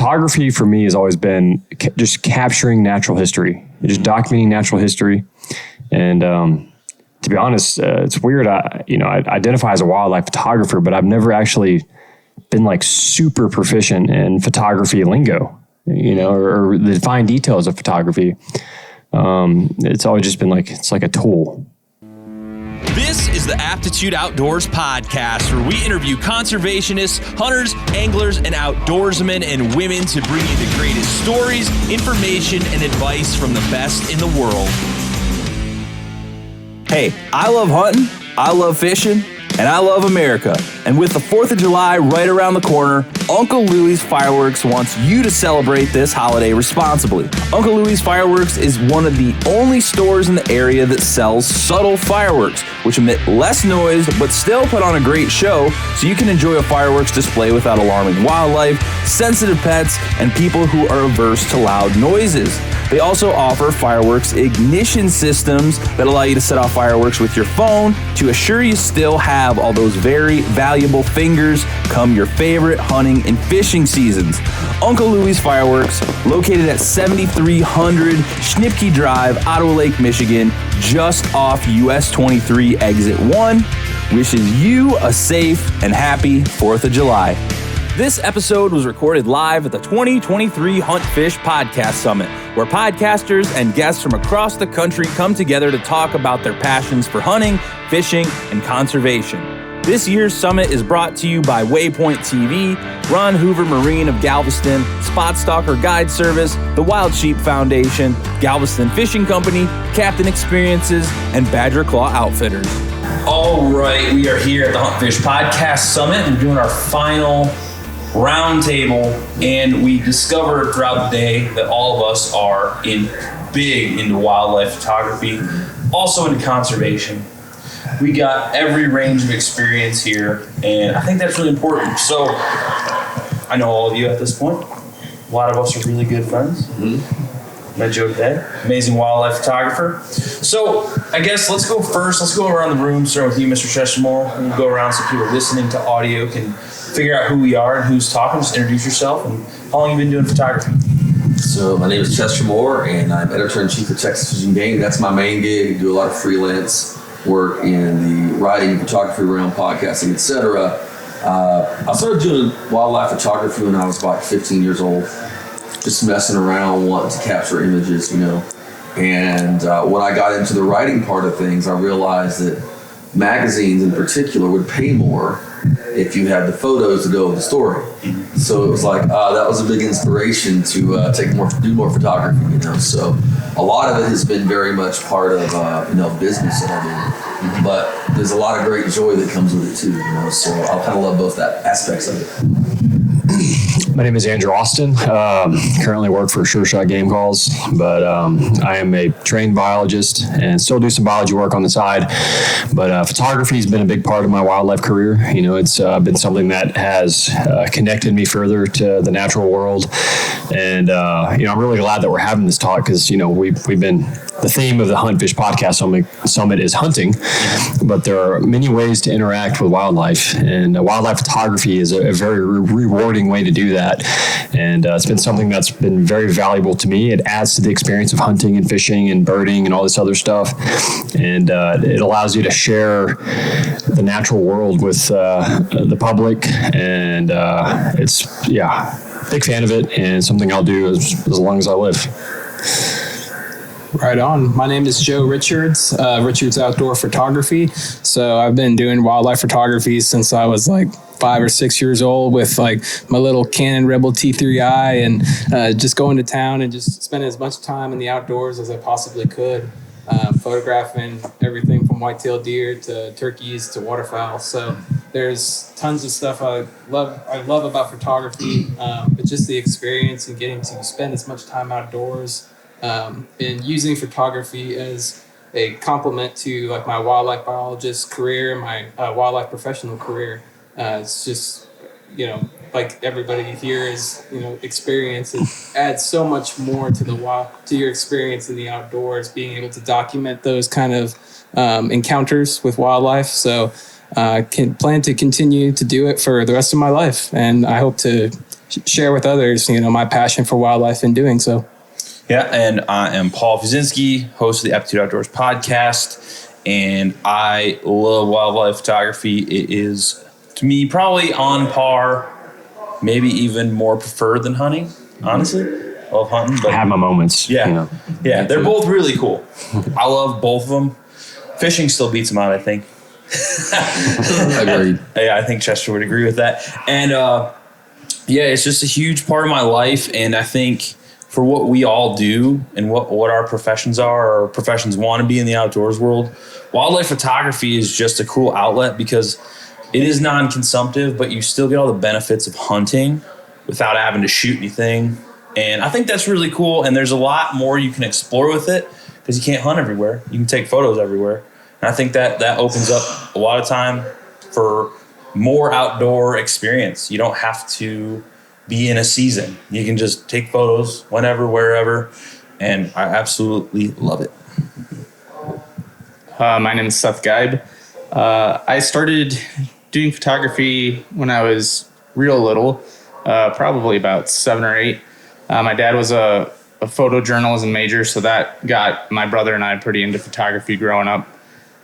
photography for me has always been just capturing natural history, just documenting natural history. And to be honest, it's weird. I identify as a wildlife photographer, but I've never actually been like super proficient in photography lingo, or the fine details of photography. It's always just been it's like a tool. This is the Aptitude Outdoors podcast, where we interview conservationists, hunters, anglers, and outdoorsmen and women to bring you the greatest stories, information, and advice from the best in the world. Hey, I love hunting, I love fishing, and I love America. And with the 4th of July right around the corner, Uncle Louie's Fireworks wants you to celebrate this holiday responsibly. Uncle Louie's Fireworks is one of the only stores in the area that sells subtle fireworks, which emit less noise but still put on a great show, so you can enjoy a fireworks display without alarming wildlife, sensitive pets, and people who are averse to loud noises. They also offer fireworks ignition systems that allow you to set off fireworks with your phone to assure you still have all those very valuable fingers come your favorite hunting and fishing seasons. Uncle Louie's Fireworks, located at 7300 Schnipke Drive, Ottawa Lake, Michigan, just off US 23 Exit 1, wishes you a safe and happy 4th of July. This episode was recorded live at the 2023 Hunt Fish Podcast Summit, where podcasters and guests from across the country come together to talk about their passions for hunting, fishing, and conservation. This year's summit is brought to you by Waypoint TV, Ron Hoover Marine of Galveston, Spot Stalker Guide Service, the Wild Sheep Foundation, Galveston Fishing Company, Captain Experiences, and Badger Claw Outfitters. All right, we are here at the Hunt Fish Podcast Summit. We're doing our final roundtable, and we discovered throughout the day that all of us are big into wildlife photography, also into conservation. We got every range of experience here, and I think that's really important. So I know all of you at this point. A lot of us are really good friends. Met Joe today, amazing wildlife photographer. So I guess let's go first. Let's go around the room, starting with you, Mr. Chestermore. We'll go around so people listening to audio can figure out who we are and who's talking. Just introduce yourself and how long you've been doing photography. So my name is Chester Moore, and I'm editor-in-chief of Texas Fish and Game. That's my main gig. I do a lot of freelance work in the writing, photography realm, podcasting, etc. I started doing wildlife photography when I was about 15 years old, just messing around, wanting to capture images, And when I got into the writing part of things, I realized that magazines in particular would pay more if you had the photos to go with the story. So it was like, that was a big inspiration to do more photography, So a lot of it has been very much part of, business that I do. But there's a lot of great joy that comes with it too, So I kind of love both aspects of it. My name is Andrew Austin. Currently work for Sure Shot Game Calls, but I am a trained biologist and still do some biology work on the side. But photography has been a big part of my wildlife career. It's been something that has connected me further to the natural world. And I'm really glad that we're having this talk because we've been. The theme of the Hunt Fish Podcast Summit is hunting, but there are many ways to interact with wildlife, and wildlife photography is a very rewarding way to do that. And it's been something that's been very valuable to me. It adds to the experience of hunting and fishing and birding and all this other stuff, and it allows you to share the natural world with the public. And big fan of it, and something I'll do as long as I live. Right on. My name is Joe Richards, Richards Outdoor Photography. So I've been doing wildlife photography since I was like 5 or 6 years old with like my little Canon Rebel T3i and just going to town and just spending as much time in the outdoors as I possibly could, photographing everything from white-tailed deer to turkeys to waterfowl. So there's tons of stuff I love about photography, but just the experience and getting to spend as much time outdoors. And using photography as a complement to like my wildlife biologist career, my wildlife professional career. It's just, like everybody here is, experience. It adds so much more to your experience in the outdoors, being able to document those kind of encounters with wildlife. So I can plan to continue to do it for the rest of my life. And I hope to share with others, my passion for wildlife in doing so. Yeah, and I am Paul Fuzinski, host of the Aptitude Outdoors podcast, and I love wildlife photography. It is, to me, probably on par, maybe even more preferred than hunting, honestly. I love hunting. But I have my moments. Yeah, they're both really cool. I love both of them. Fishing still beats them out, I think. Agreed. Yeah, I think Chester would agree with that. And it's just a huge part of my life, and I think for what we all do and what our professions are, or professions want to be in the outdoors world, wildlife photography is just a cool outlet because it is non-consumptive, but you still get all the benefits of hunting without having to shoot anything. And I think that's really cool. And there's a lot more you can explore with it because you can't hunt everywhere. You can take photos everywhere. And I think that opens up a lot of time for more outdoor experience. You don't have to be in a season. You can just take photos whenever, wherever, and I absolutely love it. My name is Seth Geib. I started doing photography when I was real little, probably about 7 or 8. My dad was a photojournalism major, so that got my brother and I pretty into photography growing up.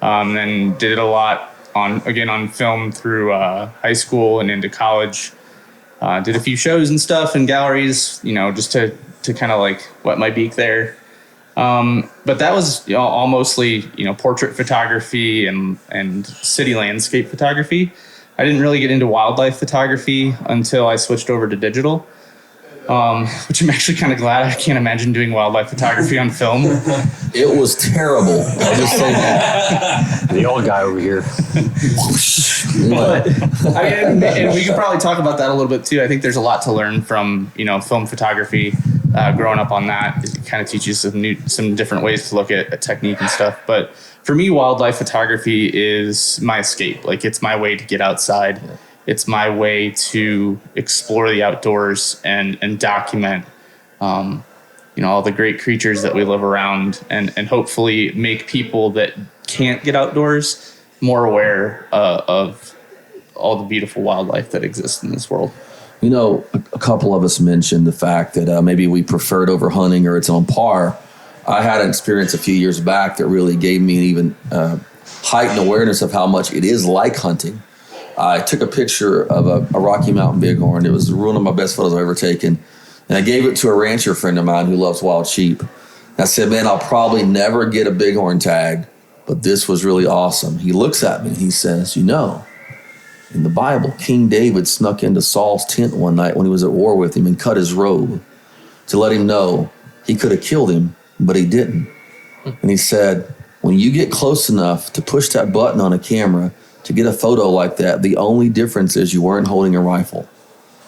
And did it a lot on film through high school and into college. Did a few shows and stuff in galleries, just to kind of like wet my beak there. But that was all mostly, portrait photography and city landscape photography. I didn't really get into wildlife photography until I switched over to digital, which I'm actually kind of glad. I can't imagine doing wildlife photography on film. It was terrible. I'll just say that. The old guy over here. But and we could probably talk about that a little bit too. I think there's a lot to learn from film photography. Growing up on that, it kind of teaches some different ways to look at technique and stuff. But for me, wildlife photography is my escape. Like, it's my way to get outside. Yeah. It's my way to explore the outdoors and document, all the great creatures that we live around, and hopefully make people that can't get outdoors more aware of all the beautiful wildlife that exists in this world. A couple of us mentioned the fact that maybe we prefer it over hunting or it's on par. I had an experience a few years back that really gave me an even heightened awareness of how much it is like hunting. I took a picture of a Rocky Mountain bighorn. It was one of my best photos I've ever taken. And I gave it to a rancher friend of mine who loves wild sheep. I said, man, I'll probably never get a bighorn tag, but this was really awesome. He looks at me and he says, in the Bible, King David snuck into Saul's tent one night when he was at war with him and cut his robe to let him know he could have killed him, but he didn't. And he said, when you get close enough to push that button on a camera to get a photo like that, the only difference is you weren't holding a rifle.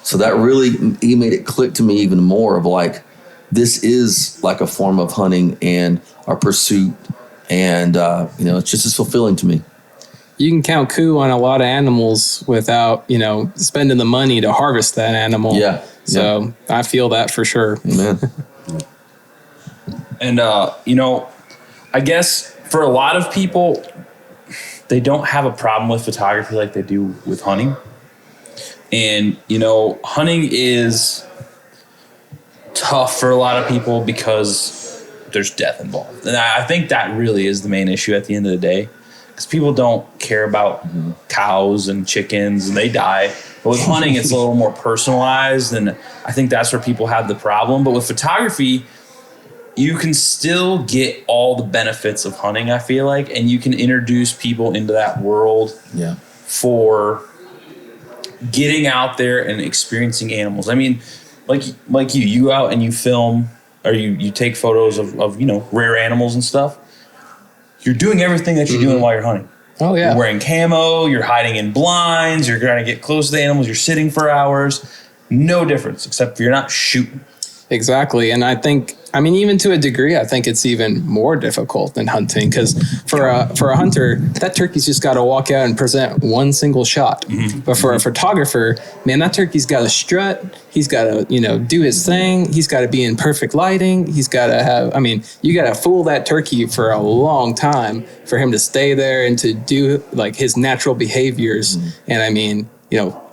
So that really, he made it click to me even more of like, this is like a form of hunting and a pursuit. And, it's just as fulfilling to me. You can count coup on a lot of animals without, spending the money to harvest that animal. Yeah. So I feel that for sure. Amen. And, I guess for a lot of people, they don't have a problem with photography like they do with hunting. And, hunting is tough for a lot of people because there's death involved. And I think that really is the main issue at the end of the day. Because people don't care about cows and chickens and they die. But with hunting, it's a little more personalized. And I think that's where people have the problem. But with photography, you can still get all the benefits of hunting, I feel like. And you can introduce people into that world for getting out there and experiencing animals. I mean, like you go out and you film or you take photos of rare animals and stuff. You're doing everything that you're doing while you're hunting. Oh, yeah. You're wearing camo, you're hiding in blinds, you're trying to get close to the animals, you're sitting for hours. No difference, except for you're not shooting. Exactly. And I think, even to a degree, I think it's even more difficult than hunting because for a hunter, that turkey's just got to walk out and present one single shot. Mm-hmm. But for a photographer, man, that turkey's got to strut. He's got to, do his thing. He's got to be in perfect lighting. He's got to have, you got to fool that turkey for a long time for him to stay there and to do like his natural behaviors. Mm-hmm. And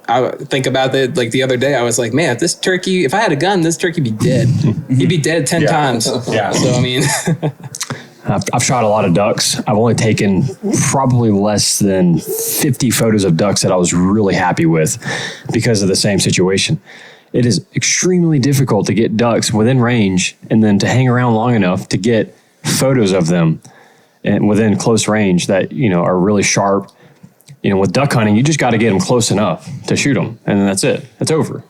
I think about it like the other day. I was like, man, if I had a gun, this turkey would be dead. He'd be dead 10 times. Yeah. So, I mean, I've shot a lot of ducks. I've only taken probably less than 50 photos of ducks that I was really happy with because of the same situation. It is extremely difficult to get ducks within range and then to hang around long enough to get photos of them and within close range that, are really sharp. With duck hunting, you just got to get them close enough to shoot them, and then that's it. It's over.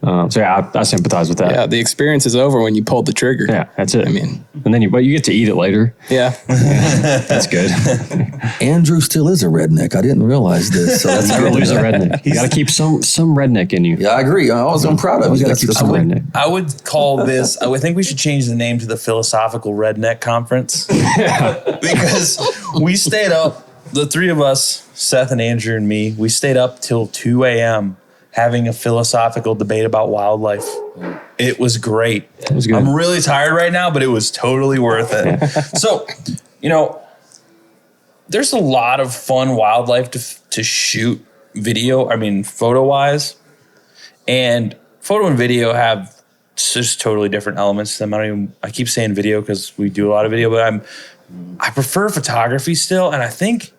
So yeah, I sympathize with that. yeah, the experience is over when you pulled the trigger. Yeah, that's it. I mean, and then you get to eat it later. yeah. That's good. Andrew still is a redneck. I didn't realize this. So that's Never lose a redneck. You got to keep some redneck in you. Yeah, I agree. I'm proud of Always you. got to keep some redneck. I would call this, I would think we should change the name to the Philosophical Redneck Conference. Because we stayed up, the three of us, Seth and Andrew and me, we stayed up till 2 a.m. having a philosophical debate about wildlife. It was great. It was good. I'm really tired right now, but it was totally worth it. So, there's a lot of fun wildlife to shoot photo-wise. And photo and video have just totally different elements to them. I keep saying video because we do a lot of video, but I prefer photography still. And I think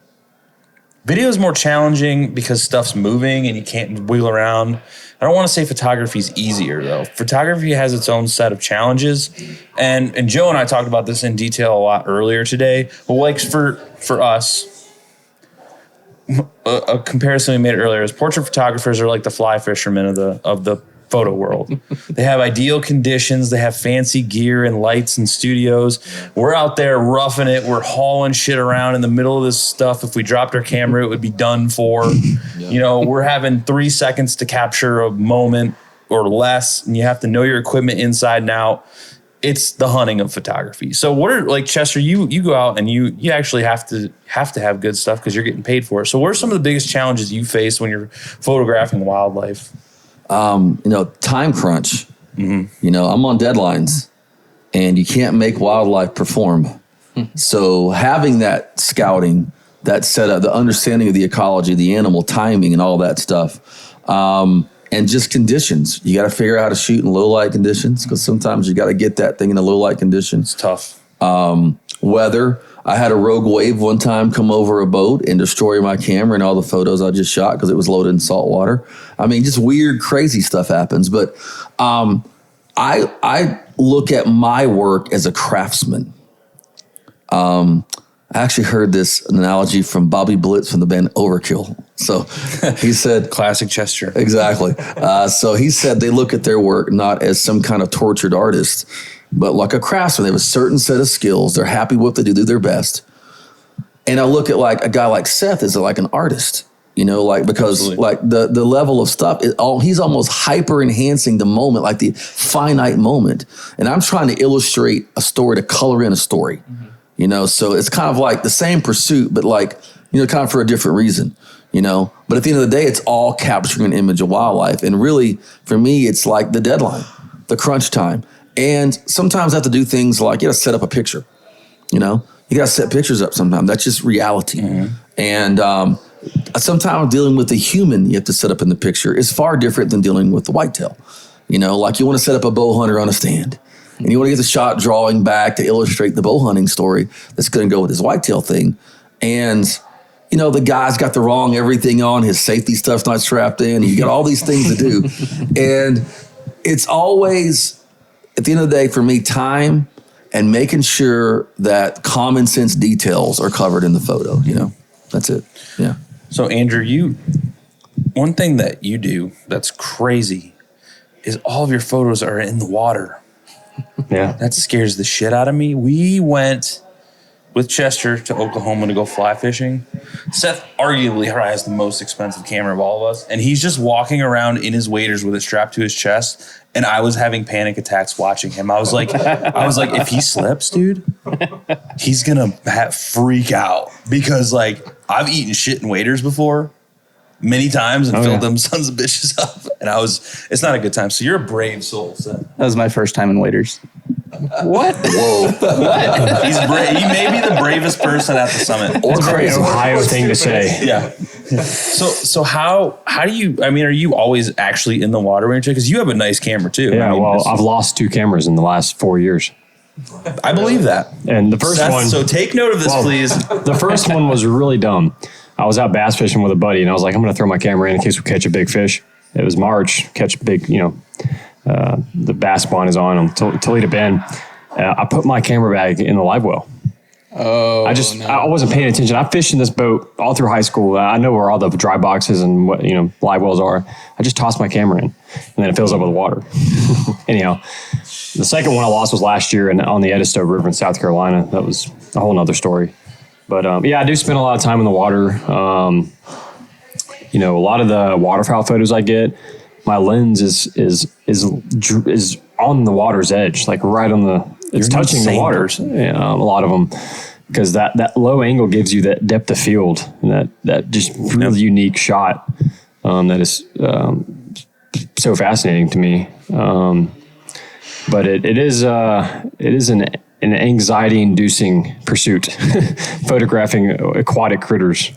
video is more challenging because stuff's moving and you can't wiggle around. I don't want to say photography is easier though. Photography has its own set of challenges, and Joe and I talked about this in detail a lot earlier today. But like for us, a comparison we made earlier is portrait photographers are like the fly fishermen of the photo world. They have ideal conditions. They have fancy gear and lights and studios. We're out there roughing it. We're hauling shit around in the middle of this stuff. If we dropped our camera, it would be done for. Yeah. We're having 3 seconds to capture a moment or less, and you have to know your equipment inside and out. It's the hunting of photography. So what are, like, Chester, you go out and you actually have to have good stuff because you're getting paid for it. So what are some of the biggest challenges you face when you're photographing wildlife? Time crunch. Mm-hmm. I'm on deadlines and you can't make wildlife perform. So having that scouting, that setup, the understanding of the ecology, the animal timing and all that stuff, and just conditions. You got to figure out how to shoot in low light conditions because sometimes you got to get that thing in a low light condition. It's tough. Weather. I had a rogue wave one time come over a boat and destroy my camera and all the photos I just shot because it was loaded in salt water. I mean, just weird, crazy stuff happens. But I look at my work as a craftsman. I actually heard this analogy from Bobby Blitz from the band Overkill. So he said... Classic Chester. Exactly. So he said they look at their work not as some kind of tortured artist, but like a craftsman. They have a certain set of skills. They're happy with what they do their best. And I look at like a guy like Seth as like an artist, because Absolutely. Like the level of stuff, he's almost hyper enhancing the moment, like the finite moment. And I'm trying to illustrate a story, to color in a story, so it's kind of like the same pursuit, but like, kind of for a different reason, but at the end of the day, it's all capturing an image of wildlife. And really for me, it's like the deadline, the crunch time. And sometimes I have to do things like, you got to set up a picture, you got to set pictures up sometimes. That's just reality. Mm-hmm. And sometimes dealing with the human you have to set up in the picture is far different than dealing with the whitetail. Like you want to set up a bow hunter on a stand and you want to get the shot drawing back to illustrate the bow hunting story that's going to go with his whitetail thing. And, the guy's got the wrong everything on, his safety stuff's not strapped in. You got all these things to do. And it's always... At the end of the day, for me, time and making sure that common sense details are covered in the photo, that's it. Yeah. So Andrew, one thing that you do that's crazy is all of your photos are in the water. Yeah. That scares the shit out of me. We went with Chester to Oklahoma to go fly fishing. Seth arguably has the most expensive camera of all of us. And he's just walking around in his waders with it strapped to his chest. And I was having panic attacks watching him. I was like, if he slips, dude, he's going to freak out. Because like I've eaten shit in waders before many times and filled them sons of bitches up. And it's not a good time. So you're a brave soul, Seth. That was my first time in waders. What? Whoa. What? He's brave. He may be the bravest person at the summit. Or crazy. Ohio thing to say. Yeah. So how do you? I mean, are you always actually in the water when you're because you have a nice camera too? Yeah, I mean, well, I've lost 2 cameras in the last 4 years. I believe that. And the first Seth, one. So take note of this, please. The first one was really dumb. I was out bass fishing with a buddy, and I was like, I'm going to throw my camera in case we catch a big fish. It was March, catch big, the bass spawn is on Toledo Bend. I put my camera bag in the live well. Oh, I wasn't paying attention. I fished in this boat all through high school. I know where all the dry boxes and what, live wells are. I just tossed my camera in, and then it fills up with water. Anyhow, the second one I lost was last year on the Edisto River in South Carolina. That was a whole nother story. But I do spend a lot of time in the water. A lot of the waterfowl photos I get, my lens is on the water's edge, like right on it's touching the water. A lot of them, because that low angle gives you that depth of field and that just really unique shot that is so fascinating to me. But it is an anxiety-inducing pursuit, photographing aquatic critters.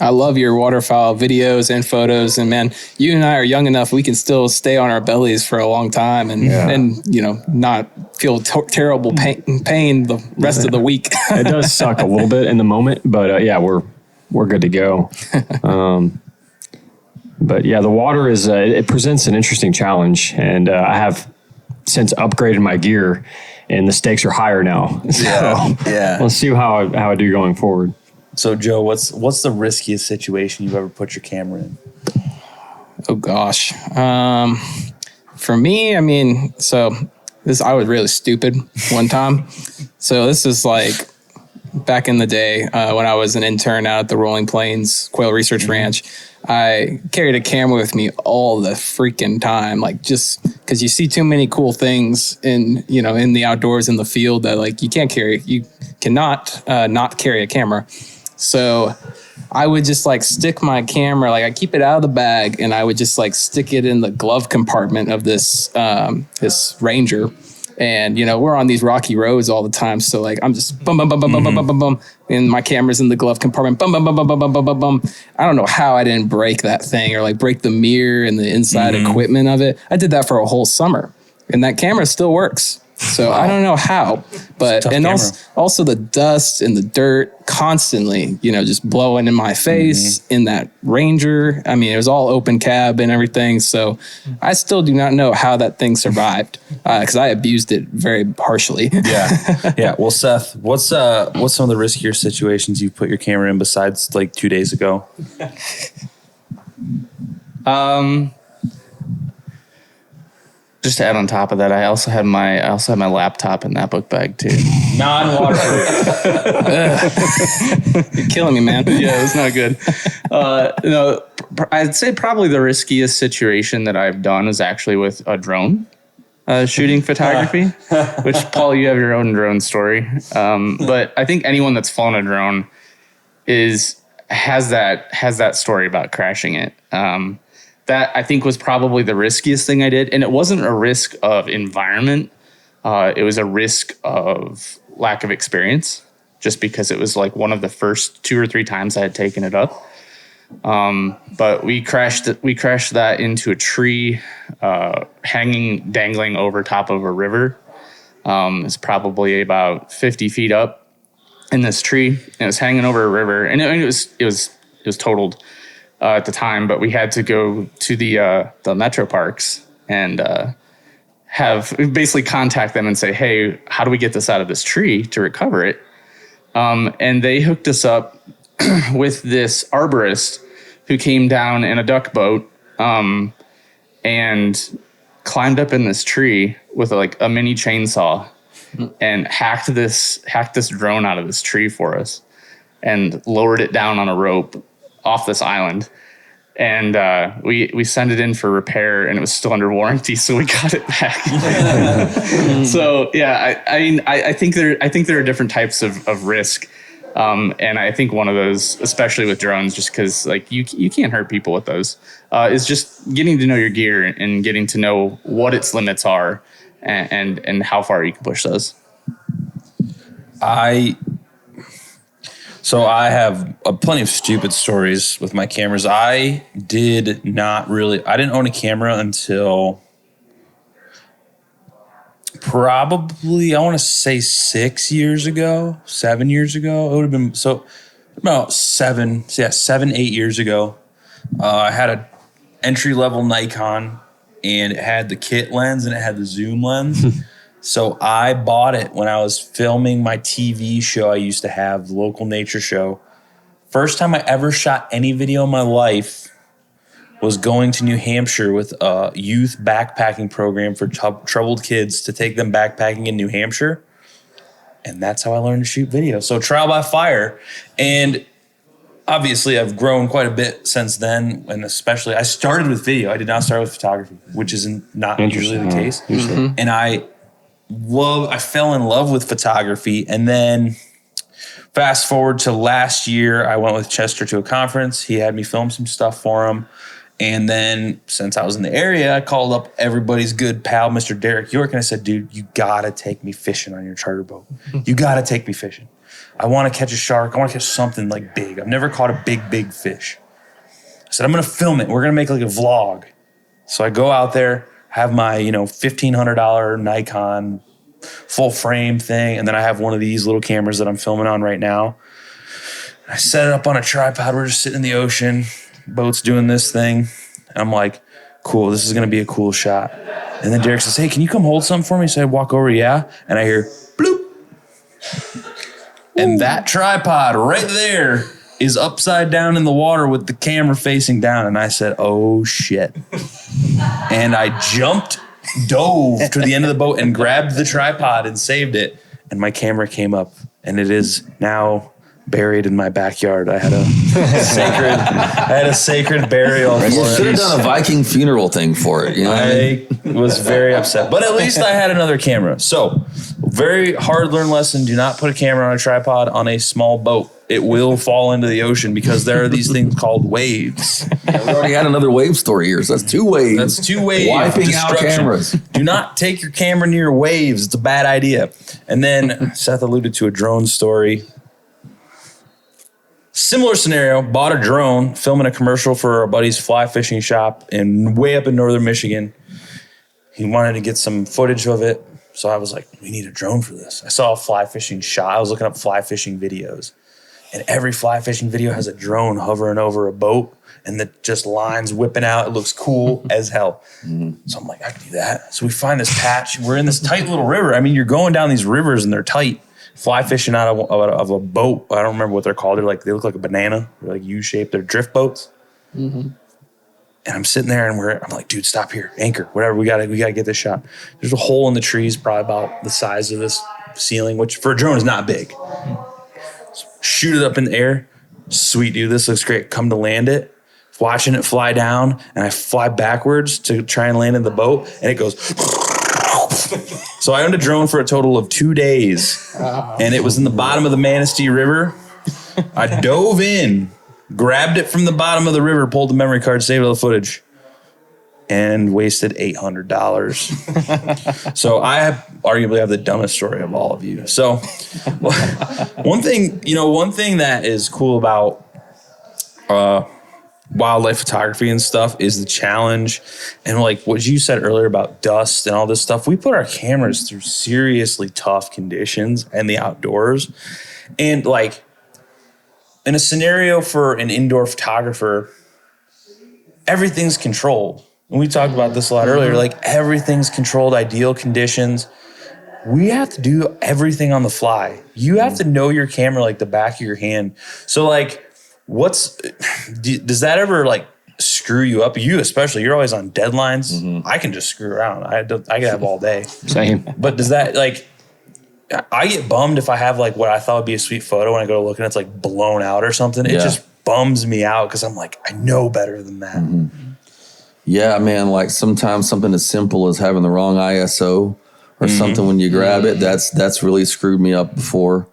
I love your waterfowl videos and photos, and man, you and I are young enough we can still stay on our bellies for a long time and not feel terrible pain the rest of the week. It does suck a little bit in the moment, but we're good to go. But yeah, the water is it presents an interesting challenge, and I have since upgraded my gear, and the stakes are higher now. So let's see how I do going forward. So Joe, what's the riskiest situation you've ever put your camera in? Oh gosh. For me, I mean, I was really stupid one time. So this is like back in the day when I was an intern out at the Rolling Plains Quail Research Ranch. I carried a camera with me all the freaking time, like just because you see too many cool things in the outdoors in the field that like you cannot not carry a camera. So I would just like stick my camera, like I keep it out of the bag, and I would just like stick it in the glove compartment of this Ranger. And we're on these rocky roads all the time, so like I'm just bum bum bum bum bum bum bum bum, and my camera's in the glove compartment. Bum bum bum bum bum bum bum bum bum. I don't know how I didn't break that thing or like break the mirror and the inside equipment of it. I did that for a whole summer, and that camera still works. So I don't know how, but also the dust and the dirt constantly, just blowing in my face in that Ranger. I mean, it was all open cab and everything. So I still do not know how that thing survived because I abused it very harshly. Yeah. Well, Seth, what's some of the riskier situations you've put your camera in besides like 2 days ago? Just to add on top of that, I also had my laptop in that book bag too. Non-waterproof. You're killing me, man. Yeah, it's not good. I'd say probably the riskiest situation that I've done is actually with a drone shooting photography, which Paul, you have your own drone story. But I think anyone that's flown a drone has that story about crashing it. That I think was probably the riskiest thing I did. And it wasn't a risk of environment. It was a risk of lack of experience, just because it was like one of the first 2 or 3 times I had taken it up. But we crashed that into a tree, dangling over top of a river. It's probably about 50 feet up in this tree, and it was hanging over a river, and it was totaled at the time. But we had to go to the metro parks and basically contact them and say, hey, how do we get this out of this tree to recover it? And they hooked us up with this arborist who came down in a duck boat and climbed up in this tree with like a mini chainsaw and hacked this drone out of this tree for us and lowered it down on a rope off this island. And we sent it in for repair, and it was still under warranty, so we got it back. So yeah, I think there are different types of risk, and I think one of those, especially with drones, just because like you can't hurt people with those, is just getting to know your gear and getting to know what its limits are and how far you can push those. So I have plenty of stupid stories with my cameras. I didn't own a camera until probably, I want to say 7 years ago. It would have been about 8 years ago. I had a entry-level Nikon, and it had the kit lens and it had the zoom lens. So I bought it when I was filming my TV show I used to have, the local nature show. First time I ever shot any video in my life was going to New Hampshire with a youth backpacking program for troubled kids to take them backpacking in New Hampshire. And that's how I learned to shoot video. So trial by fire. And obviously, I've grown quite a bit since then, and especially I started with video. I did not start with photography, which is not usually the case. And I fell in love with photography. And then fast forward to last year, I went with Chester to a conference. He had me film some stuff for him. And then since I was in the area, I called up everybody's good pal, Mr. Derek York, and I said, dude, you got to take me fishing on your charter boat. You got to take me fishing. I want to catch a shark. I want to catch something like big. I've never caught a big fish. I said, I'm going to film it. We're going to make like a vlog. So I go out there, have my, $1,500 Nikon full frame thing. And then I have one of these little cameras that I'm filming on right now. I set it up on a tripod. We're just sitting in the ocean. Boat's doing this thing. And I'm like, cool, this is going to be a cool shot. And then Derek says, hey, can you come hold something for me? So I walk over, yeah. And I hear, bloop. And that tripod right there is upside down in the water with the camera facing down. And I said, oh, shit. And I dove to the end of the boat and grabbed the tripod and saved it. And my camera came up, and it is now buried in my backyard. I had a sacred burial for it. You should have done a Viking funeral thing for it. I was very upset, but at least I had another camera. So, very hard learned lesson: do not put a camera on a tripod on a small boat. It will fall into the ocean because there are these things called waves. Yeah, we already had another wave story here. So that's 2 waves. Wiping out cameras. Do not take your camera near waves. It's a bad idea. And then Seth alluded to a drone story. Similar scenario, bought a drone, filming a commercial for our buddy's fly fishing shop way up in northern Michigan. He wanted to get some footage of it. So I was like, we need a drone for this. I saw a fly fishing shot. I was looking up fly fishing videos. And every fly fishing video has a drone hovering over a boat and the just lines whipping out. It looks cool as hell. So I'm like, I can do that. So we find this patch. We're in this tight little river. I mean, you're going down these rivers and they're tight. Fly fishing out of a boat. I don't remember what they're called. They look like a banana. They're like U-shaped. They're drift boats. And I'm sitting there and I'm like, dude, stop here. Anchor, whatever. We gotta get this shot. There's a hole in the trees, probably about the size of this ceiling, which for a drone is not big. So shoot it up in the air. Sweet, dude. This looks great. Come to land it. Watching it fly down, and I fly backwards to try and land in the boat, and it goes. So I owned a drone for a total of 2 days, and it was in the bottom of the Manistee River. I dove in, grabbed it from the bottom of the river, pulled the memory card, saved all the footage, and wasted $800. So I arguably have the dumbest story of all of you. So one thing that is cool about wildlife photography and stuff is the challenge, and like what you said earlier about dust and all this stuff. We put our cameras through seriously tough conditions and the outdoors, and like in a scenario for an indoor photographer, everything's controlled. And we talked about this a lot earlier, like everything's controlled, ideal conditions. We have to do everything on the fly. You have to know your camera like the back of your hand. So like, does that ever like screw you up? You especially, you're always on deadlines. I can just screw around. I can have all day. Same. But does that like, I get bummed if I have like what I thought would be a sweet photo and I go to look and it's like blown out or something. It just bums me out because I'm like, I know better than that. Yeah, man, like sometimes something as simple as having the wrong ISO or something when you grab it, that's really screwed me up before.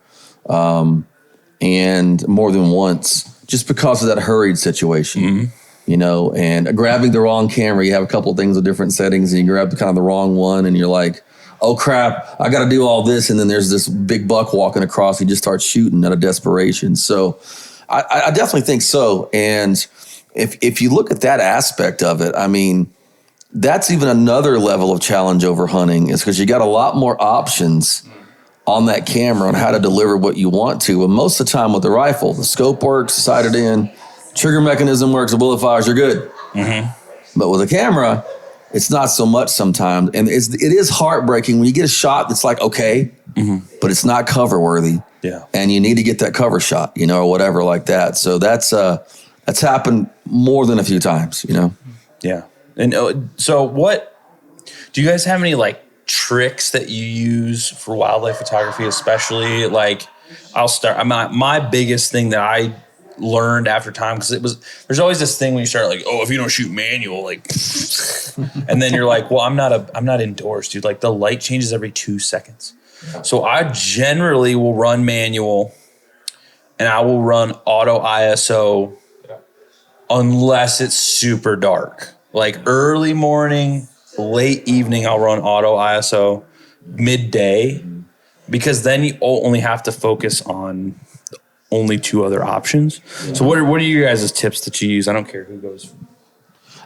And more than once, just because of that hurried situation, and grabbing the wrong camera. You have a couple of things with different settings and you grab the wrong one and you're like, oh crap, I got to do all this. And then there's this big buck walking across. He just starts shooting out of desperation. So I definitely think so. And if you look at that aspect of it, I mean, that's even another level of challenge over hunting, is because you got a lot more options on that camera on how to deliver what you want to. But most of the time with the rifle, the scope works, sighted in, trigger mechanism works, the bullet fires, you're good. Mm-hmm. But with a camera, it's not so much sometimes. And it is heartbreaking when you get a shot that's like, okay, but it's not cover worthy. Yeah. And you need to get that cover shot, you know, or whatever like that. So that's happened more than a few times, you know? Yeah. And so what, do you guys have any like tricks that you use for wildlife photography, especially? Like I'll start, my biggest thing that I learned after time, because there's always this thing when you start like, oh, if you don't shoot manual, like, and then you're like, well, I'm not indoors, dude. Like the light changes every 2 seconds. So I generally will run manual and I will run auto ISO unless it's super dark. Like early morning, late evening, I'll run auto ISO. Midday, because then you only have to focus on only 2 other options. Yeah. So what are your guys' tips that you use? I don't care who goes.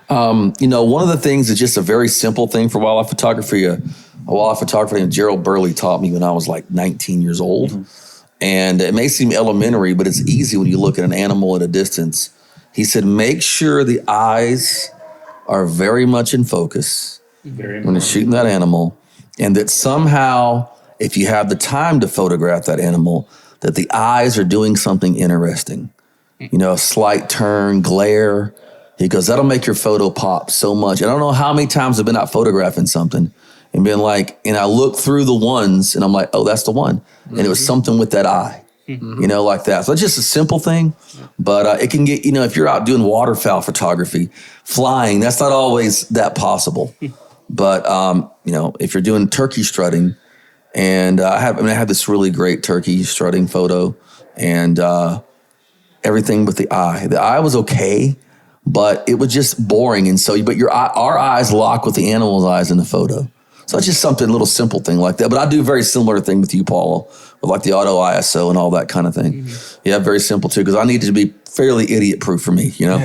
You know, one of the things is just a very simple thing for wildlife photography. A wildlife photographer named Gerald Burley taught me when I was like 19 years old. Mm-hmm. And it may seem elementary, but it's easy when you look at an animal at a distance. He said, make sure the eyes are very much in focus when you're shooting that animal. And that somehow, if you have the time to photograph that animal, that the eyes are doing something interesting. You know, a slight turn, glare. He goes, that'll make your photo pop so much. And I don't know how many times I've been out photographing something and been like, and I look through the ones and I'm like, oh, that's the one. And it was something with that eye, you know, like that. So it's just a simple thing, but it can get, you know, if you're out doing waterfowl photography, flying, that's not always that possible. But, you know, if you're doing turkey strutting, and I have this really great turkey strutting photo, and everything with the eye. The eye was okay, but it was just boring. And so, but our eyes lock with the animal's eyes in the photo. So it's just something, a little simple thing like that. But I do a very similar thing with you, Paul, with like the auto ISO and all that kind of thing. Mm-hmm. Yeah, very simple too, because I need it to be fairly idiot proof for me, you know?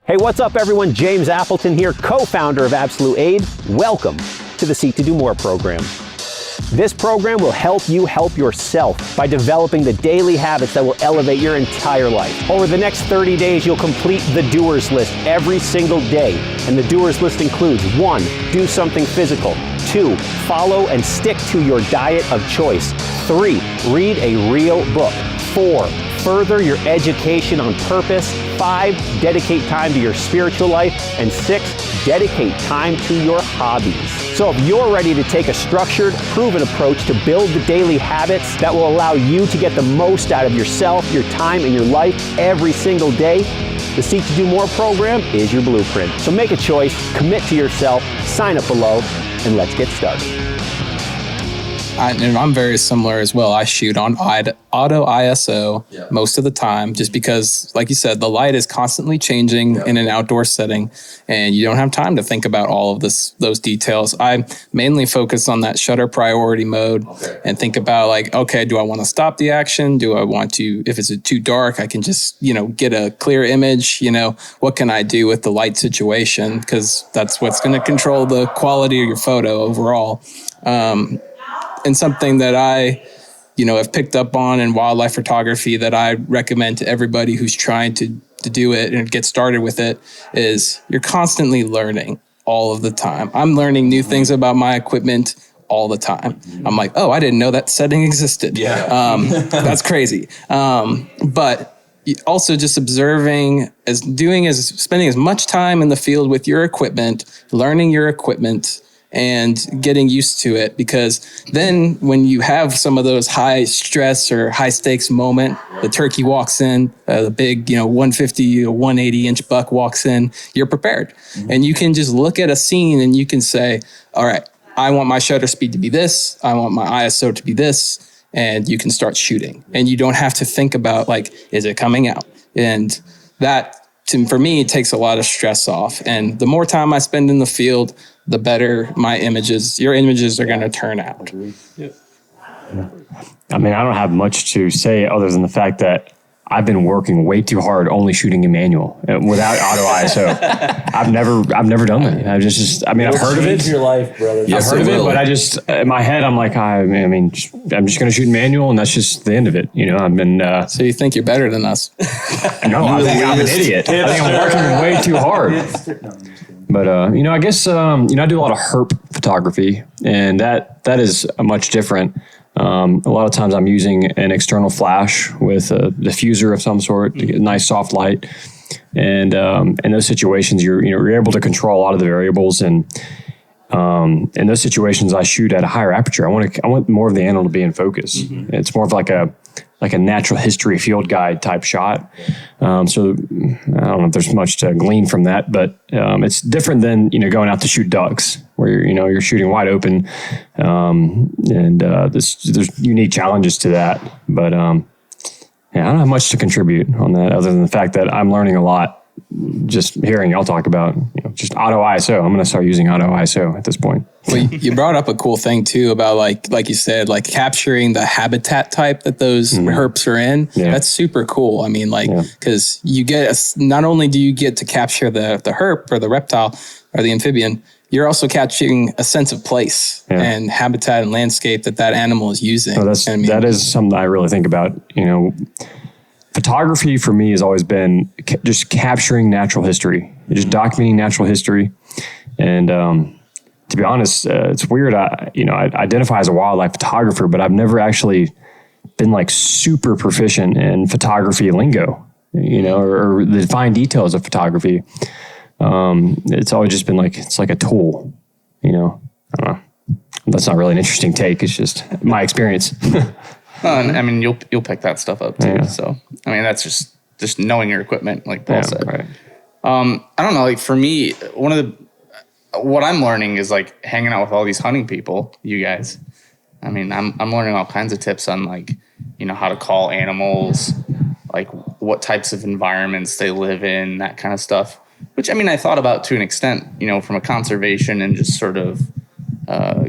Hey, what's up everyone? James Appleton here, co-founder of Absolute Aid. Welcome to the Seek to Do More program. This program will help you help yourself by developing the daily habits that will elevate your entire life. Over the next 30 days, you'll complete the doers list every single day. And the doers list includes 1, do something physical. 2, follow and stick to your diet of choice. 3, read a real book. 4, further your education on purpose. 5, dedicate time to your spiritual life. And 6, dedicate time to your hobbies. So if you're ready to take a structured, proven approach to build the daily habits that will allow you to get the most out of yourself, your time, and your life every single day, the Seek to Do More program is your blueprint. So make a choice, commit to yourself, sign up below, and let's get started. And I'm very similar as well. I shoot on auto ISO most of the time, just because, like you said, the light is constantly changing in an outdoor setting, and you don't have time to think about all of those details. I mainly focus on that shutter priority mode and think about like, okay, do I want to stop the action? Do I want to, if it's too dark, I can just, get a clear image. What can I do with the light situation? Because that's what's going to control the quality of your photo overall. And something that I, have picked up on in wildlife photography that I recommend to everybody who's trying to do it and get started with it is you're constantly learning all of the time. I'm learning new things about my equipment all the time. I'm like, oh, I didn't know that setting existed. That's crazy. But also just observing, spending as much time in the field with your equipment, learning your equipment, and getting used to it, because then when you have some of those high stress or high stakes moment, the turkey walks in, the big, 150 or 180 inch buck walks in, you're prepared. And you can just look at a scene and you can say, all right, I want my shutter speed to be this. I want my ISO to be this. And you can start shooting, and you don't have to think about like, is it coming out? And that for me, it takes a lot of stress off. And the more time I spend in the field, the better your images are going to turn out. I mean, I don't have much to say other than the fact that I've been working way too hard only shooting in manual without auto ISO. I've never done that. I've heard of it. Your life, brother. I've heard of it, but I just in my head I'm like, I'm just going to shoot in manual, and that's just the end of it. I've been. So you think you're better than us? No, I think I'm an idiot. I think I'm working way too hard. But I guess I do a lot of herp photography, and that is much different. A lot of times I'm using an external flash with a diffuser of some sort to get a nice soft light. And in those situations, you're able to control a lot of the variables. And in those situations, I shoot at a higher aperture. I want more of the animal to be in focus. Mm-hmm. It's more of like a natural history field guide type shot. So I don't know if there's much to glean from that, but it's different than going out to shoot ducks, where you're shooting wide open, and there's unique challenges to that. But I don't have much to contribute on that other than the fact that I'm learning a lot just hearing y'all talk about just auto ISO. I'm going to start using auto ISO at this point. Well, you brought up a cool thing too about like you said, like capturing the habitat type that those herps are in. Yeah. That's super cool. I mean, because you get not only do you get to capture the herp or the reptile or the amphibian, you're also catching a sense of place and habitat and landscape that animal is using. Oh, that is something I really think about. Photography for me has always been just capturing natural history, just documenting natural history. And to be honest, it's weird. I identify as a wildlife photographer, but I've never actually been like super proficient in photography lingo, or the fine details of photography. It's always just been it's like a tool, I don't know. That's not really an interesting take. It's just my experience. And I mean, you'll pick that stuff up too. Yeah. So I mean, that's just knowing your equipment, like Paul said. Right. I don't know. Like for me, what I'm learning is like hanging out with all these hunting people. You guys, I mean, I'm learning all kinds of tips on how to call animals, like what types of environments they live in, that kind of stuff. Which I mean, I thought about to an extent, from a conservation and just sort of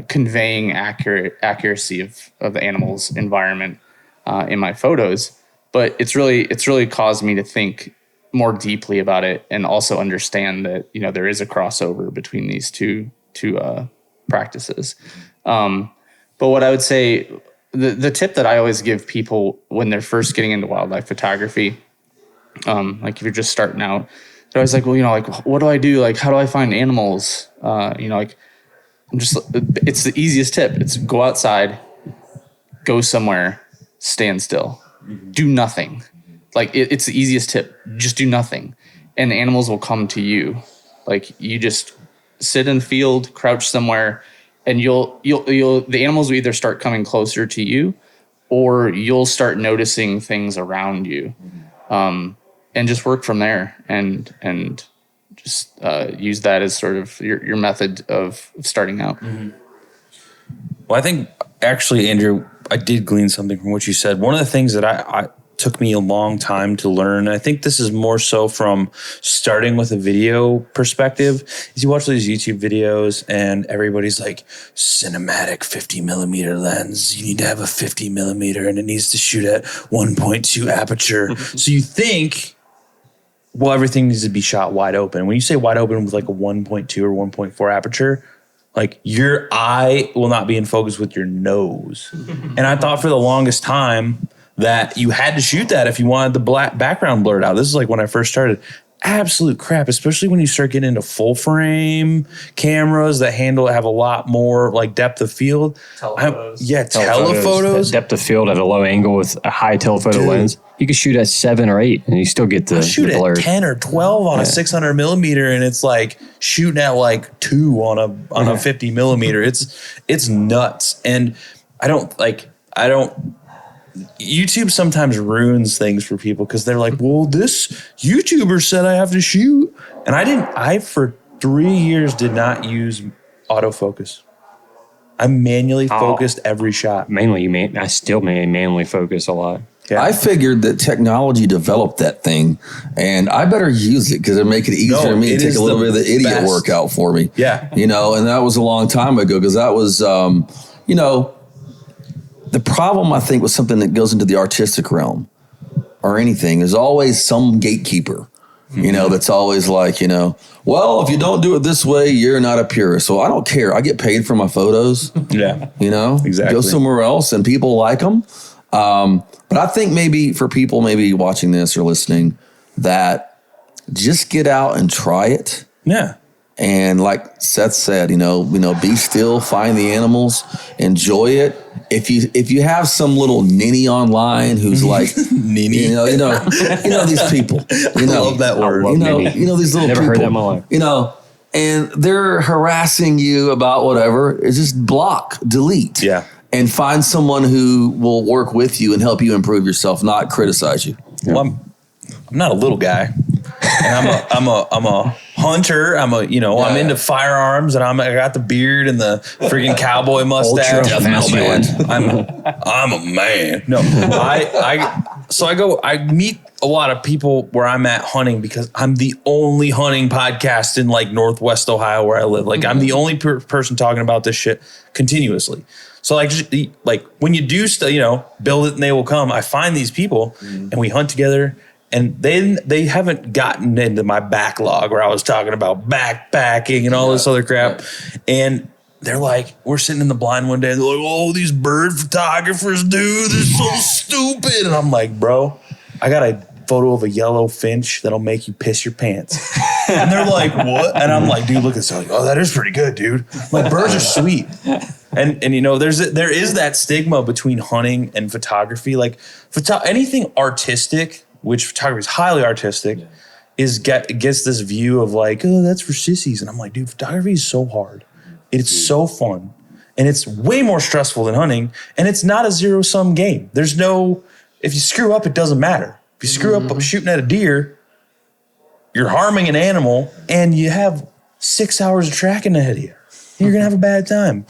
conveying accuracy of the animal's environment in my photos, but it's really caused me to think more deeply about it and also understand that there is a crossover between these two practices. But what I would say, the tip that I always give people when they're first getting into wildlife photography, like if you're just starting out, they're always like, well, like what do I do? Like how do I find animals? It's the easiest tip. It's go outside, go somewhere, stand still, do nothing. Like it's the easiest tip. Just do nothing. And the animals will come to you. Like you just sit in the field, crouch somewhere, and the animals will either start coming closer to you or you'll start noticing things around you. And just work from there and just use that as sort of your method of starting out. Mm-hmm. Well, I think actually, Andrew, I did glean something from what you said. One of the things that I took me a long time to learn, and I think this is more so from starting with a video perspective, is you watch these YouTube videos and everybody's like, cinematic 50 millimeter lens. You need to have a 50 millimeter and it needs to shoot at 1.2 aperture. So you think, well, everything needs to be shot wide open. When you say wide open with like a 1.2 or 1.4 aperture, like your eye will not be in focus with your nose. And I thought for the longest time that you had to shoot that if you wanted the black background blurred out. This is like when I first started. Absolute crap, especially when you start getting into full frame cameras that have a lot more like depth of field. Telephotos. Depth of field at a low angle with a high telephoto lens. You can shoot at 7 or 8 and you still get the blur. At 10 or 12 on a 600 millimeter and it's like shooting at like 2 on a 50 millimeter. It's nuts. And I don't YouTube sometimes ruins things for people because they're like, well, this YouTuber said I have to shoot. And I for 3 years did not use autofocus. I manually focused every shot. I still manually focus a lot. Yeah. I figured that technology developed that thing, and I better use it because it'll make it easier for me to take a little bit of the idiot work out for me. Yeah. You know, and that was a long time ago because that was, you know, the problem, I think, with something that goes into the artistic realm or anything is always some gatekeeper, you know, that's always like, you know, well, if you don't do it this way, you're not a purist. So I don't care. I get paid for my photos. Yeah. You know, Exactly. Go somewhere else and people like them. But I think maybe for people maybe watching this or listening that just get out and try it. Yeah. And like Seth said, you know, be still, find the animals, enjoy it. If you have some little ninny online who's like ninny, you know these people, you know, I love that word. you know these little Never people, heard that in my life. you know, and they're harassing you about whatever. It's just block, delete, Yeah. and find someone who will work with you and help you improve yourself, not criticize you. Well, I'm not a little guy, and I'm a hunter. I'm into firearms, and I got the beard and the freaking cowboy mustache. Ultra masculine. I'm a man. No, I meet a lot of people where I'm at hunting because I'm the only hunting podcast in like Northwest Ohio where I live. Like I'm the only person talking about this shit continuously. So like when you do stuff, you know, build it and they will come. I find these people and we hunt together, and they haven't gotten into my backlog where I was talking about backpacking and all this other crap. And they're like, we're sitting in the blind one day and they're like, oh, these bird photographers, dude, they're so stupid. And I'm like, bro, I got a photo of a yellow finch that'll make you piss your pants. And they're like, what? And I'm like, dude, look at this. Like, oh, that is pretty good, dude. I'm like, birds are sweet. And you know, there is that stigma between hunting and photography. Like anything artistic, which photography is highly artistic, gets this view of like, oh, that's for sissies. And I'm like, dude, photography is so hard. It's so fun. And it's way more stressful than hunting. And it's not a zero-sum game. There's no, if you screw up, it doesn't matter. If you screw up shooting at a deer, you're harming an animal and you have 6 hours of tracking ahead of you. You're going to have a bad time.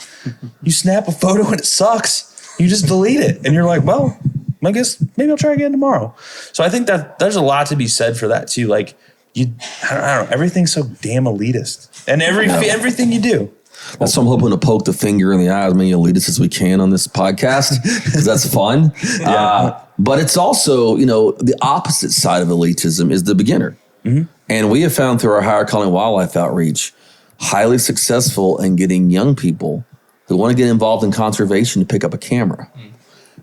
You snap a photo and it sucks. You just delete it. And you're like, well, I guess maybe I'll try again tomorrow. So I think that there's a lot to be said for that too. Like I don't know, everything's so damn elitist. And everything you do. That's why I'm hoping to poke the finger in the eye as many elitists as we can on this podcast because that's fun. But it's also, you know, the opposite side of elitism is the beginner. Mm-hmm. And we have found through our higher calling wildlife outreach, highly successful in getting young people who want to get involved in conservation to pick up a camera.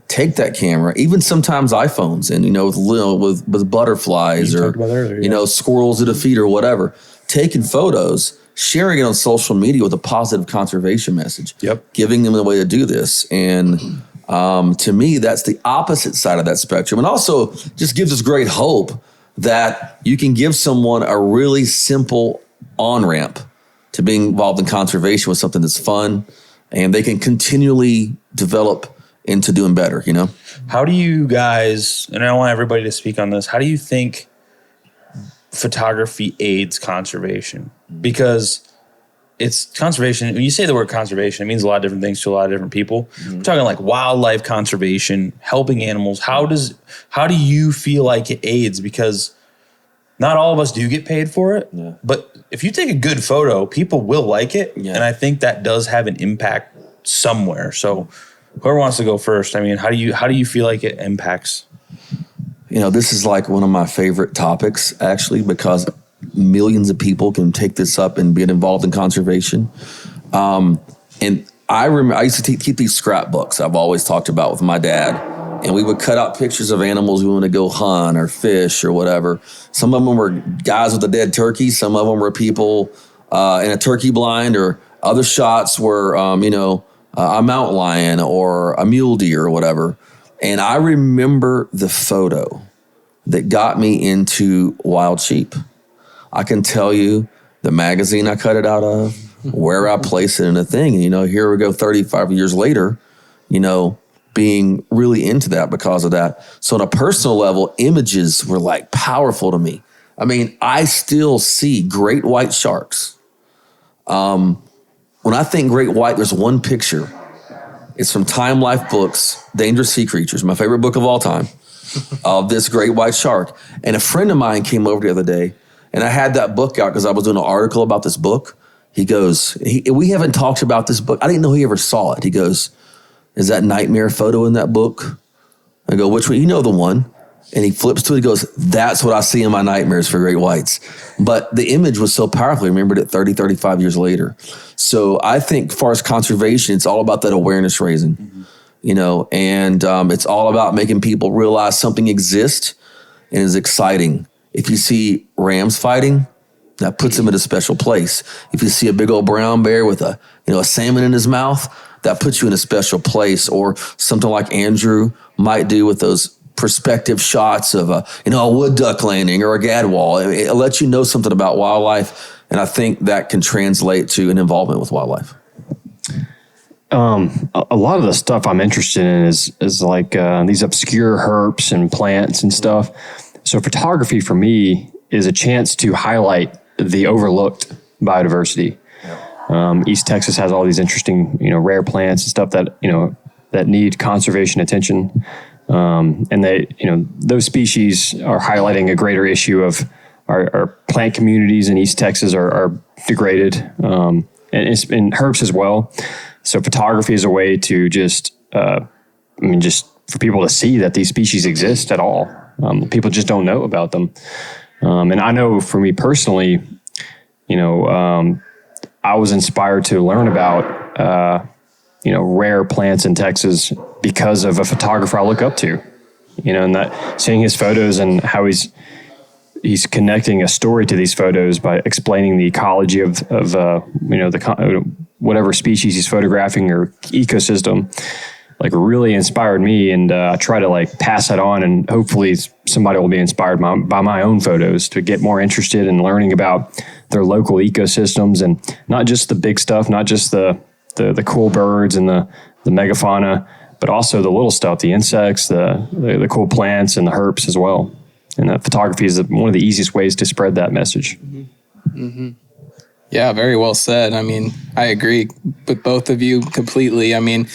Take that camera, even sometimes iPhones, and, you know, with butterflies or, you know, squirrels at a feed or whatever, taking photos, sharing it on social media with a positive conservation message, giving them the way to do this. And to me, that's the opposite side of that spectrum. And also just gives us great hope that you can give someone a really simple on-ramp to being involved in conservation with something that's fun, and they can continually develop into doing better, you know? How do you guys, and I want everybody to speak on this, how do you think photography aids conservation? Because it's conservation. When you say the word conservation, it means a lot of different things to a lot of different people. Mm-hmm. We're talking like wildlife conservation, helping animals. How do you feel like it aids? Because not all of us do get paid for it, but if you take a good photo, people will like it. Yeah. And I think that does have an impact somewhere. So whoever wants to go first, I mean, how do you feel like it impacts? You know, this is like one of my favorite topics, actually, because millions of people can take this up and get involved in conservation. And I remember I used to keep these scrapbooks I've always talked about with my dad, and we would cut out pictures of animals we want to go hunt or fish or whatever. Some of them were guys with a dead turkey. Some of them were people in a turkey blind, or other shots were, a mountain lion or a mule deer or whatever. And I remember the photo that got me into wild sheep. I can tell you the magazine I cut it out of, where I placed it in a thing. And, you know, here we go 35 years later, you know, being really into that because of that. So on a personal level, images were like powerful to me. I mean, I still see great white sharks. When I think great white, there's one picture. It's from Time Life Books, Dangerous Sea Creatures, my favorite book of all time. of this great white shark. And a friend of mine came over the other day, and I had that book out because I was doing an article about this book. He goes, we haven't talked about this book. I didn't know he ever saw it. He goes, is that nightmare photo in that book? I go, which one? You know the one. And he flips to it. He goes, that's what I see in my nightmares for great whites. But the image was so powerful. I remembered it 30, 35 years later. So I think as far as conservation, it's all about that awareness raising, and it's all about making people realize something exists and is exciting. If you see rams fighting, that puts them in a special place. If you see a big old brown bear with a salmon in his mouth, that puts you in a special place. Or something like Andrew might do with those perspective shots of a wood duck landing or a gadwall. It lets you know something about wildlife, and I think that can translate to an involvement with wildlife. A lot of the stuff I'm interested in is like these obscure herps and plants and stuff. So photography for me is a chance to highlight the overlooked biodiversity. East Texas has all these interesting, rare plants and stuff that need conservation attention. And they, those species are highlighting a greater issue of our plant communities in East Texas are degraded, and it's in herps as well. So photography is a way to just for people to see that these species exist at all. People just don't know about them. And I know for me personally, I was inspired to learn about, rare plants in Texas because of a photographer I look up to, and that seeing his photos and how he's connecting a story to these photos by explaining the ecology of whatever species he's photographing or ecosystem, like really inspired me. And I try to pass that on, and hopefully somebody will be inspired by my own photos to get more interested in learning about their local ecosystems, and not just the big stuff, not just the cool birds and the megafauna, but also the little stuff, the insects, the cool plants and the herps as well. And that photography is one of the easiest ways to spread that message. Mm-hmm. Mm-hmm. Yeah, very well said. I mean, I agree with both of you completely. I mean,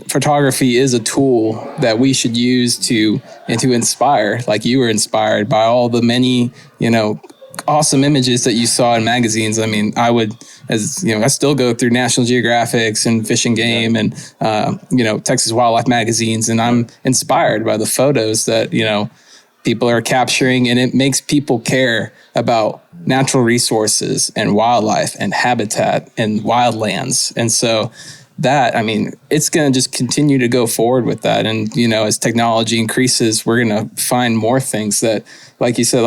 photography is a tool that we should use to inspire, like you were inspired by all the many, awesome images that you saw in magazines. I mean, I still go through National Geographics and Fish and Game and, Texas Wildlife magazines, and I'm inspired by the photos that, people are capturing, and it makes people care about natural resources and wildlife and habitat and wildlands. And so it's going to just continue to go forward with that. And, as technology increases, we're going to find more things that, like you said,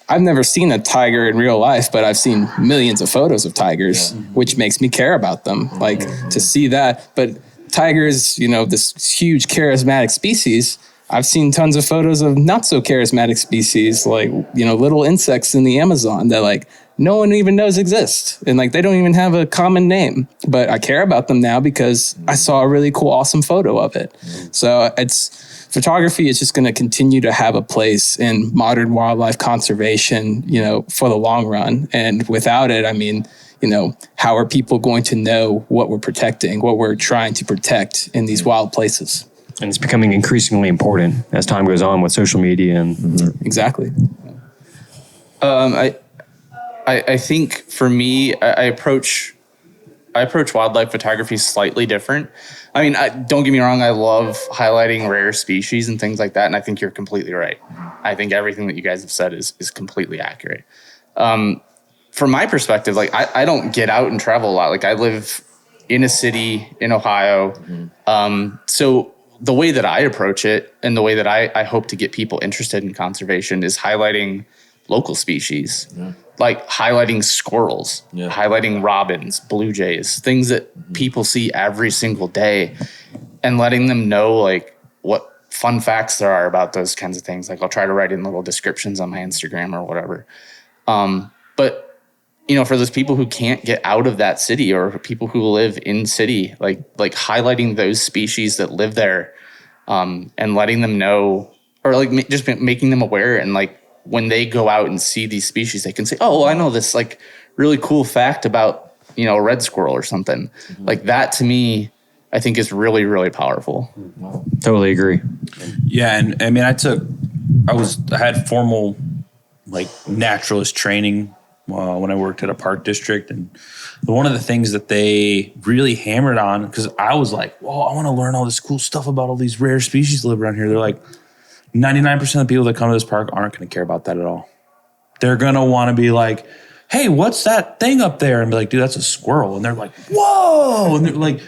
I've never seen a tiger in real life, but I've seen millions of photos of tigers, which makes me care about them, to see that. But tigers, this huge charismatic species, I've seen tons of photos of not so charismatic species, little insects in the Amazon that no one even knows exist. And they don't even have a common name, but I care about them now because I saw a really cool, awesome photo of it. So photography is just going to continue to have a place in modern wildlife conservation, for the long run. And without it, how are people going to know what we're protecting, what we're trying to protect in these wild places? And it's becoming increasingly important as time goes on with social media and exactly. I think for me, I approach wildlife photography slightly different. I mean, don't get me wrong. I love highlighting rare species and things like that. And I think you're completely right. I think everything that you guys have said is completely accurate. From my perspective, I don't get out and travel a lot. I live in a city in Ohio. So the way that I approach it and the way that I hope to get people interested in conservation is highlighting local species, highlighting squirrels, highlighting robins, blue jays, things that people see every single day, and letting them know what fun facts there are about those kinds of things. I'll try to write in little descriptions on my Instagram or whatever. But for those people who can't get out of that city, or people who live in city, highlighting those species that live there, and letting them know, or just making them aware, and when they go out and see these species, they can say, oh, well, I know this really cool fact about, a red squirrel or something. That to me I think is really, really powerful. Totally agree. Yeah, and I mean, I had formal like naturalist training when I worked at a park district, and one of the things that they really hammered on, because I was like, "Well, I want to learn all this cool stuff about all these rare species that live around here." They're like, 99% of the people that come to this park aren't going to care about that at all. They're going to want to be like, "Hey, what's that thing up there?" And be like, "Dude, that's a squirrel." And they're like, "Whoa!" And they're like,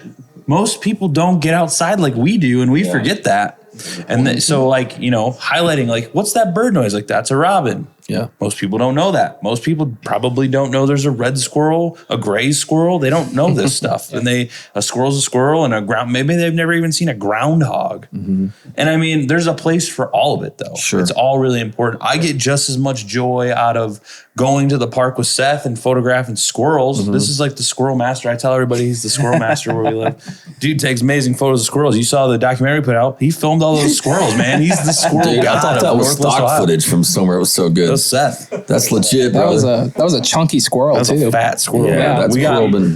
most people don't get outside like we do, and we forget that. And so, like, you know, highlighting, like, what's that bird noise? Like, that's a robin. Yeah. Most people don't know that. Most people probably don't know there's a red squirrel, a gray squirrel. They don't know this stuff. And a squirrel's a squirrel, and maybe they've never even seen a groundhog. Mm-hmm. And I mean, there's a place for all of it, though. Sure. It's all really important. I get just as much joy out of going to the park with Seth and photographing squirrels. Mm-hmm. This is like the squirrel master. I tell everybody he's the squirrel master where we live. Dude takes amazing photos of squirrels. You saw the documentary we put out. He filmed all those squirrels, man. He's the squirrel Dude, god. I thought that was stock footage from somewhere. It was so good. Seth. That's legit, bro. That was a chunky squirrel That's too. a fat squirrel. Yeah, that's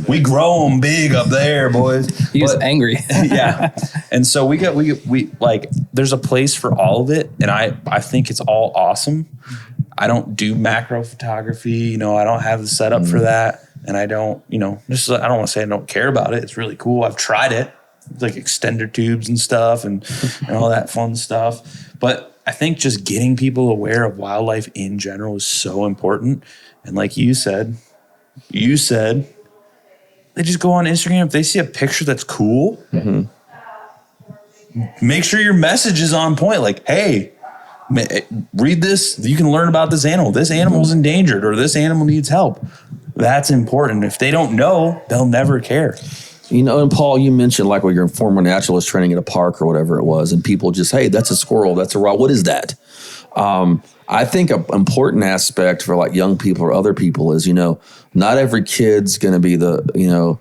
we grow them big up there, boys. He was angry. Yeah, and so we like. There's a place for all of it, and I think it's all awesome. I don't do macro photography. You know, I don't have the setup for that, and I don't. You know, just I don't want to say I don't care about it. It's really cool. I've tried it, like extender tubes and stuff, and all that fun stuff, but. I think just getting people aware of wildlife in general is so important. And like you said, they just go on Instagram. If they see a picture that's cool, make sure your message is on point. Like, hey, read this. You can learn about this animal. This animal's endangered, or this animal needs help. That's important. If they don't know, they'll never care. You know, and Paul, you mentioned like when you're in former naturalist training at a park or whatever it was, and people just, hey, that's a squirrel, that's a rock. What is that? I think an important aspect for like young people or other people is, you know, not every kid's going to be the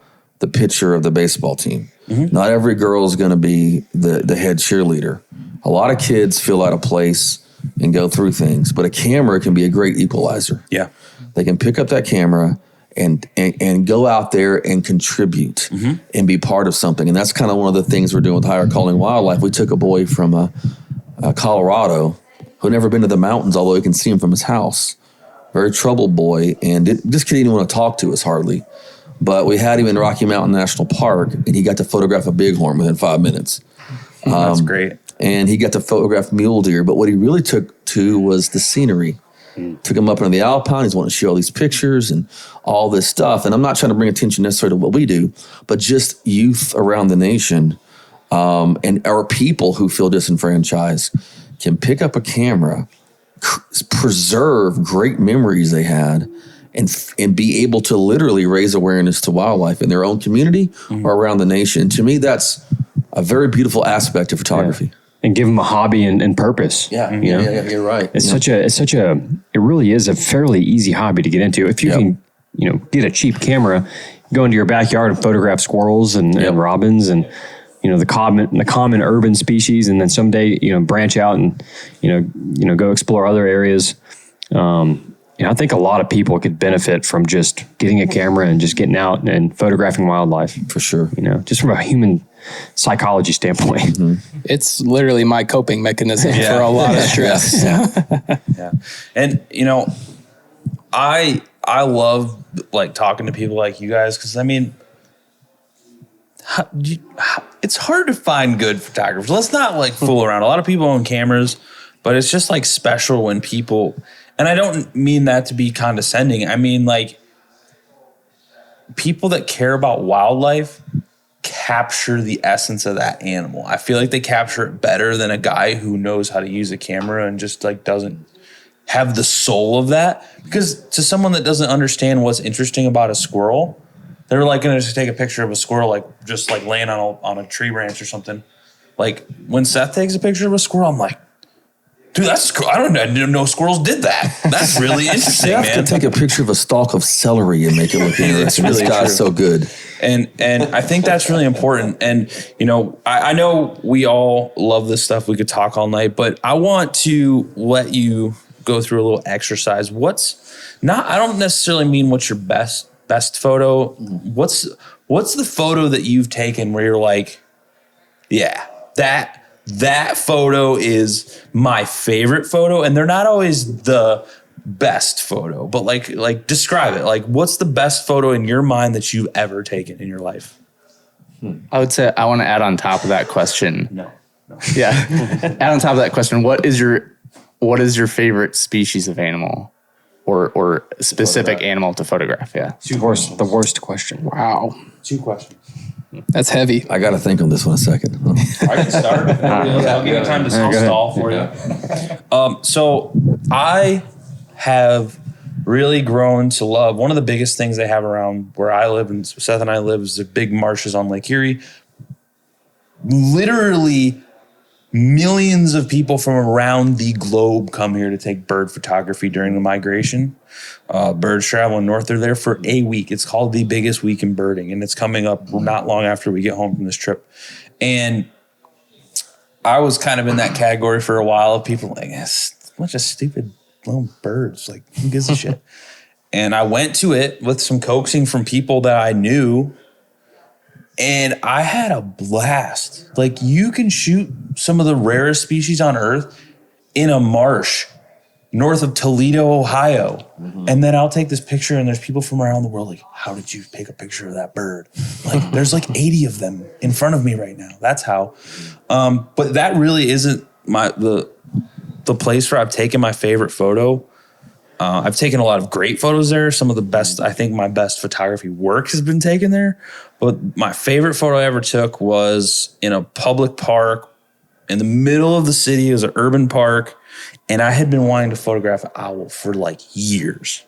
pitcher of the baseball team. Mm-hmm. Not every girl's going to be the head cheerleader. A lot of kids feel out of place and go through things, but a camera can be a great equalizer. Yeah. They can pick up that camera and go out there and contribute and be part of something. And that's kind of one of the things we're doing with Higher Calling Wildlife. We took a boy from Colorado who had never been to the mountains, although you can see him from his house. Very troubled boy, and this kid didn't want to talk to us hardly. But we had him in Rocky Mountain National Park, and he got to photograph a bighorn within 5 minutes. That's great. And he got to photograph mule deer. But what he really took to was the scenery. Took him up into the Alpine. He's wanting to show all these pictures and all this stuff. And I'm not trying to bring attention necessarily to what we do, but just youth around the nation and our people who feel disenfranchised can pick up a camera, preserve great memories they had, and be able to literally raise awareness to wildlife in their own community or around the nation. To me, that's a very beautiful aspect of photography. Yeah. And give them a hobby and purpose. Yeah, you know? yeah, you're right. It really is a fairly easy hobby to get into. If you can, you know, get a cheap camera, go into your backyard and photograph squirrels and robins and, you know, the common urban species, and then someday, you know, branch out and, you know, go explore other areas. You know, I think a lot of people could benefit from just getting a camera and just getting out and photographing wildlife. For sure. You know, just from a human psychology standpoint. Mm-hmm. It's literally my coping mechanism for a lot of stress. Yeah. And, you know, I love like talking to people like you guys, because I mean, it's hard to find good photographers. Let's not like fool around. A lot of people own cameras, but it's just like special when people, and I don't mean that to be condescending. I mean like people that care about wildlife capture the essence of that animal. I feel like they capture it better than a guy who knows how to use a camera and just like doesn't have the soul of that. Because to someone that doesn't understand what's interesting about a squirrel, they're like going to just take a picture of a squirrel, like just like laying on a tree branch or something. Like when Seth takes a picture of a squirrel, I'm like, dude, that's cool. I didn't know squirrels did that. That's really interesting, Seth man. can take a picture of a stalk of celery and make it look interesting. Really This guy's true. so good. And I think that's really important. And, you know, I know we all love this stuff. We could talk all night, but I want to let you go through a little exercise. I don't necessarily mean what's your best photo. what's the photo that you've taken where you're like, yeah, that photo is my favorite photo? And they're not always the best photo, but like describe it. Like, what's the best photo in your mind that you've ever taken in your life? I would say I want to add on top of that question. No. Yeah. Add on top of that question, what is your favorite species of animal or specific animal to photograph? Yeah. The worst question. Wow. 2 questions. That's heavy. I got to think on this one a second. I can start. I'll give you time to stall for you. So I have really grown to love, one of the biggest things they have around where I live and Seth and I live is the big marshes on Lake Erie. Literally millions of people from around the globe come here to take bird photography during the migration. Birds traveling north. They're there for a week. It's called the biggest week in birding, and it's coming up not long after we get home from this trip. And I was kind of in that category for a while of people like, it's a bunch of stupid little birds. Like, who gives a shit? And I went to it with some coaxing from people that I knew, and I had a blast. Like, you can shoot some of the rarest species on earth in a marsh north of Toledo, Ohio. And then I'll take this picture and there's people from around the world like, how did you take a picture of that bird? Like, there's like 80 of them in front of me right now. That's how. But that really isn't the place where I've taken my favorite photo. I've taken a lot of great photos there. Some of the best, I think my best photography work has been taken there. But my favorite photo I ever took was in a public park in the middle of the city. It was an urban park. And I had been wanting to photograph an owl for like years.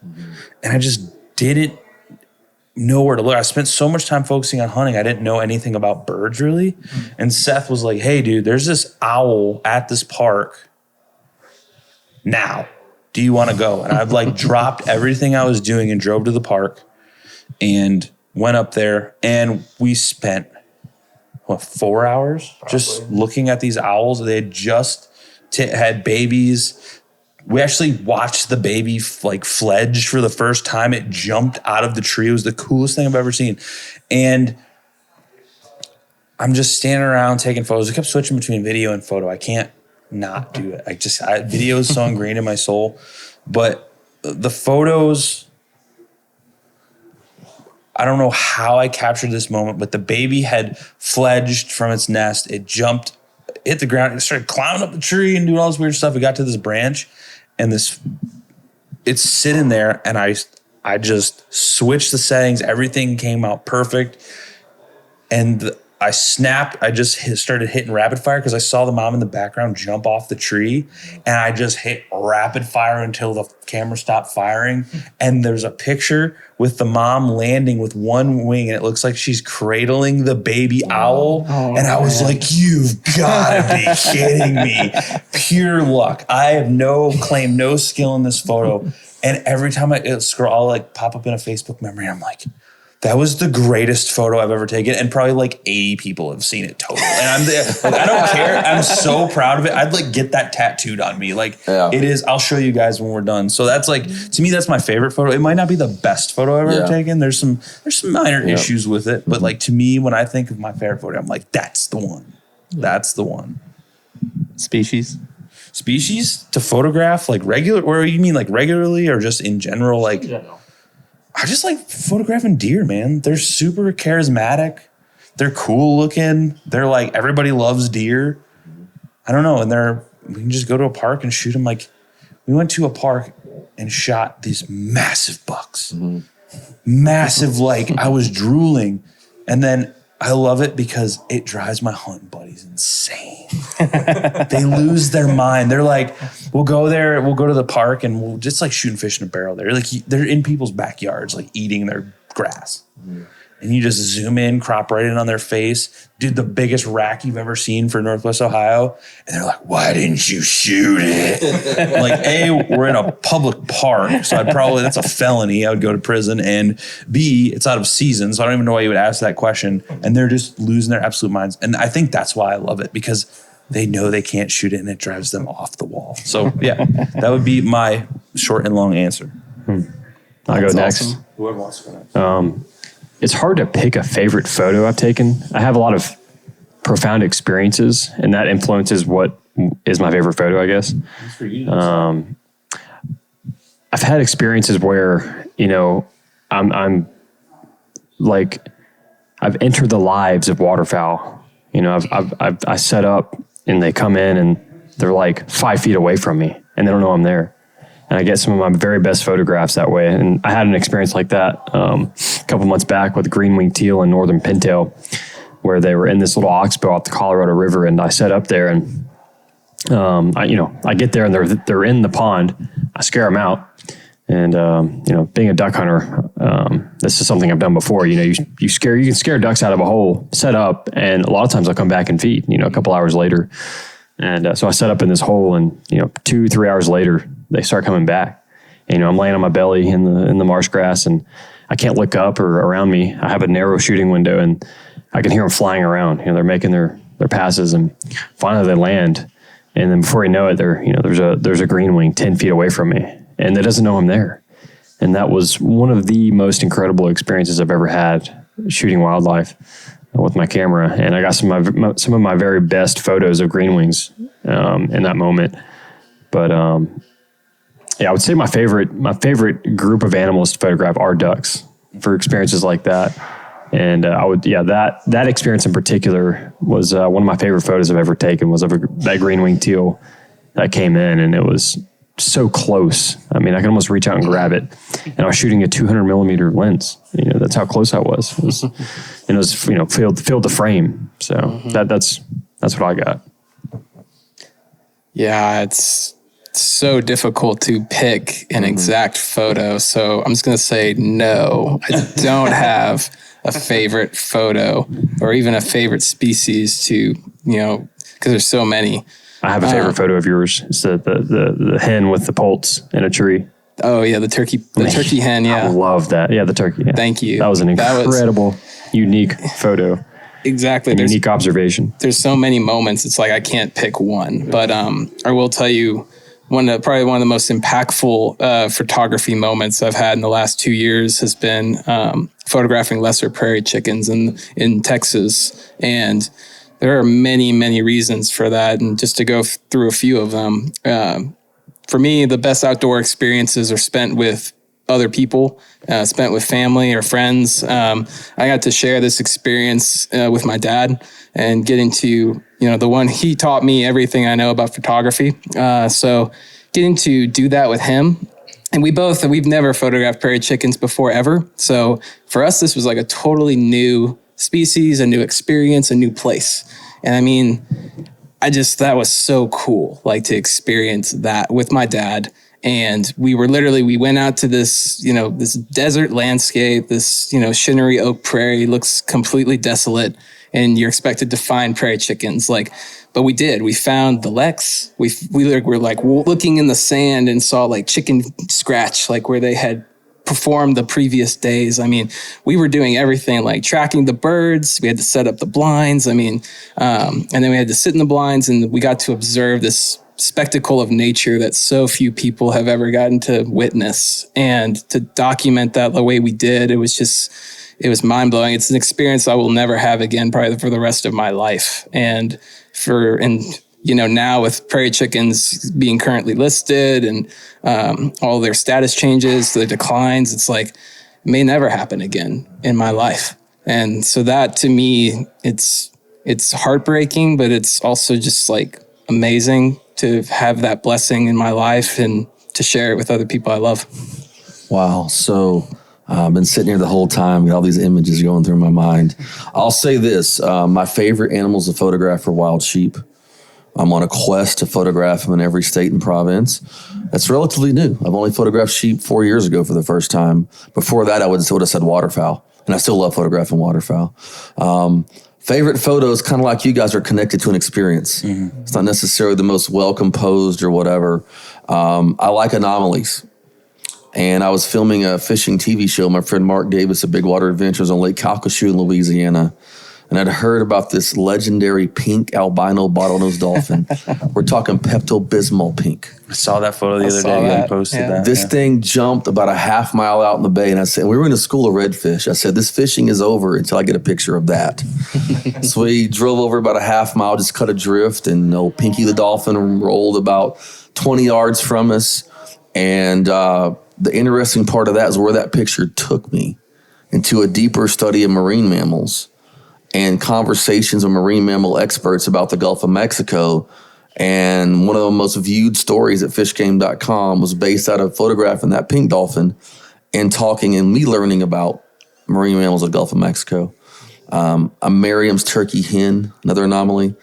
And I just didn't know where to look. I spent so much time focusing on hunting. I didn't know anything about birds really. And Seth was like, hey dude, there's this owl at this park now. Do you want to go? And I've like dropped everything I was doing and drove to the park and went up there, and we spent 4 hours just looking at these owls. They had just had babies. We actually watched the baby like fledge for the first time. It jumped out of the tree. It was the coolest thing I've ever seen. And I'm just standing around taking photos. I kept switching between video and photo. I can't not do it. Video is so ingrained in my soul. But the photos, I don't know how I captured this moment, but the baby had fledged from its nest. It jumped, hit the ground, it started climbing up the tree and doing all this weird stuff. It got to this branch, and it's sitting there, and I just switched the settings. Everything came out perfect. And I snapped. I just started hitting rapid fire because I saw the mom in the background jump off the tree, and I just hit rapid fire until the camera stopped firing. And there's a picture with the mom landing with one wing, and it looks like she's cradling the baby owl. And I was like, you've got to be kidding me. Pure luck. I have no claim, no skill in this photo. And every time I scroll, I'll like pop up in a Facebook memory. I'm like, that was the greatest photo I've ever taken, and probably like 80 people have seen it total. And I'm there, like, I don't care. I'm so proud of it. I'd like get that tattooed on me. Like it is. I'll show you guys when we're done. So that's like, to me, that's my favorite photo. It might not be the best photo I've ever taken. There's some minor issues with it, but like to me, when I think of my favorite photo, I'm like, that's the one. That's the one. Species to photograph, like regular. Or you mean like regularly, or just in general? Like. I just like photographing deer, man. They're super charismatic. They're cool looking. They're like, everybody loves deer. I don't know. And we can just go to a park and shoot them. Like, we went to a park and shot these massive bucks. Massive, like I was drooling. And then I love it because it drives my hunting buddies insane. They lose their mind. They're like, we'll go there, we'll go to the park, and we'll just like shooting fish in a barrel. They're in people's backyards, like eating their grass. And you just zoom in, crop right in on their face, do the biggest rack you've ever seen for Northwest Ohio. And they're like, why didn't you shoot it? Like, A, we're in a public park, so that's a felony. I would go to prison. And B, it's out of season, so I don't even know why you would ask that question. And they're just losing their absolute minds. And I think that's why I love it, because they know they can't shoot it and it drives them off the wall. So yeah, that would be my short and long answer. I'll go next. Awesome. Whoever wants to go next. it's hard to pick a favorite photo I've taken. I have a lot of profound experiences, and that influences what is my favorite photo, I guess. I've had experiences where, I'm like, I've entered the lives of waterfowl. I set up and they come in and they're like 5 feet away from me and they don't know I'm there. And I get some of my very best photographs that way. And I had an experience like that a couple months back with green-winged teal and northern pintail, where they were in this little oxbow off the Colorado River, and I set up there, and I get there and they're in the pond. I scare them out, and being a duck hunter, this is something I've done before. You can scare ducks out of a hole, set up, and a lot of times they'll come back and feed. A couple hours later, and so I set up in this hole, and 2-3 hours later they start coming back. And, I'm laying on my belly in the marsh grass, and I can't look up or around me. I have a narrow shooting window, and I can hear them flying around. They're making their passes, and finally they land. And then before you know it, there's a green wing 10 feet away from me, and it doesn't know I'm there. And that was one of the most incredible experiences I've ever had shooting wildlife with my camera. And I got some of my very best photos of green wings in that moment. But I would say my favorite group of animals to photograph are ducks for experiences like that. And that experience in particular was one of my favorite photos I've ever taken, was of that green-winged teal that came in, and it was so close. I mean, I could almost reach out and grab it, and I was shooting a 200 millimeter lens. That's how close I was. It was filled the frame. So that's what I got. Yeah, it's so difficult to pick an exact photo. So I'm just going to say no. I don't have a favorite photo or even a favorite species to, because there's so many. I have a favorite photo of yours. It's the hen with the poults in a tree. Oh yeah, the turkey hen. Yeah, I love that. Yeah, the turkey. Yeah. Thank you. That was an incredible, unique photo. Exactly. Unique observation. There's so many moments. It's like I can't pick one, but I will tell you probably one of the most impactful photography moments I've had in the last 2 years has been photographing lesser prairie chickens in Texas. And there are many, many reasons for that. And just to go through a few of them, for me, the best outdoor experiences are spent with other people, spent with family or friends. I got to share this experience with my dad and getting to, the one, he taught me everything I know about photography. So getting to do that with him. And we've never photographed prairie chickens before ever. So for us, this was like a totally new species, a new experience, a new place. And I mean, that was so cool, like to experience that with my dad. And we went out to this, this desert landscape, this, Shinnery Oak Prairie, looks completely desolate, and you're expected to find prairie chickens. But we did. We found the leks. We were like looking in the sand and saw like chicken scratch, like where they had performed the previous days. I mean, we were doing everything, like tracking the birds. We had to set up the blinds. I mean, and then we had to sit in the blinds, and we got to observe this spectacle of nature that so few people have ever gotten to witness. And to document that the way we did, it was mind-blowing. It's an experience I will never have again, probably for the rest of my life. And now with prairie chickens being currently listed and all their status changes, the declines, it's like, it may never happen again in my life. And so that, to me, it's heartbreaking, but it's also just like amazing to have that blessing in my life and to share it with other people I love. Wow. So I've been sitting here the whole time, got all these images going through my mind. I'll say this, my favorite animals to photograph are wild sheep. I'm on a quest to photograph them in every state and province. That's relatively new. I've only photographed sheep 4 years ago for the first time. Before that, I would have said waterfowl, and I still love photographing waterfowl. Favorite photos, kind of like you guys, are connected to an experience. Mm-hmm. It's not necessarily the most well composed or whatever. I like anomalies. And I was filming a fishing TV show. My friend Mark Davis of Big Water Adventures on Lake Calcasieu in Louisiana. and I'd heard about this legendary pink albino bottlenose dolphin. We're talking Pepto-Bismol pink. I saw that photo the other day. You posted that. This thing jumped about a half mile out in the bay, and I said, we were in a school of redfish. I said, this fishing is over until I get a picture of that. So we drove over about a half mile, just cut adrift, and Pinky the dolphin rolled about 20 yards from us. And the interesting part of that is where that picture took me into a deeper study of marine mammals and conversations with marine mammal experts about the Gulf of Mexico. And one of the most viewed stories at fishgame.com was based out of photographing that pink dolphin and talking and me learning about marine mammals of the Gulf of Mexico. A Merriam's turkey hen, another anomaly.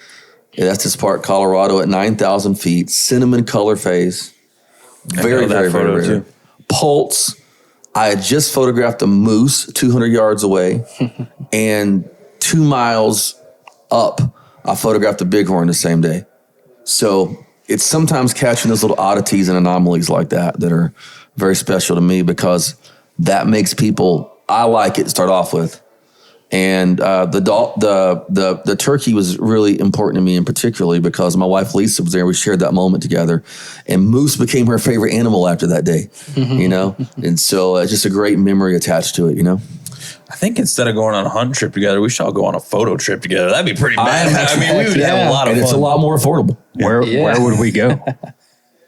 Estes Park, Colorado at 9,000 feet, cinnamon color phase. Very, very, very rare. Pulse. I had just photographed a moose 200 yards away, and 2 miles up, I photographed a bighorn the same day. So it's sometimes catching those little oddities and anomalies like that are very special to me, because that makes people, I like it to start off with. And the turkey was really important to me, and particularly because my wife Lisa was there. We shared that moment together, and moose became her favorite animal after that day. And so just a great memory attached to it. I think instead of going on a hunt trip together, we should all go on a photo trip together. That'd be pretty bad. I mean, we would have a lot of fun. And it's a lot more affordable. Where would we go?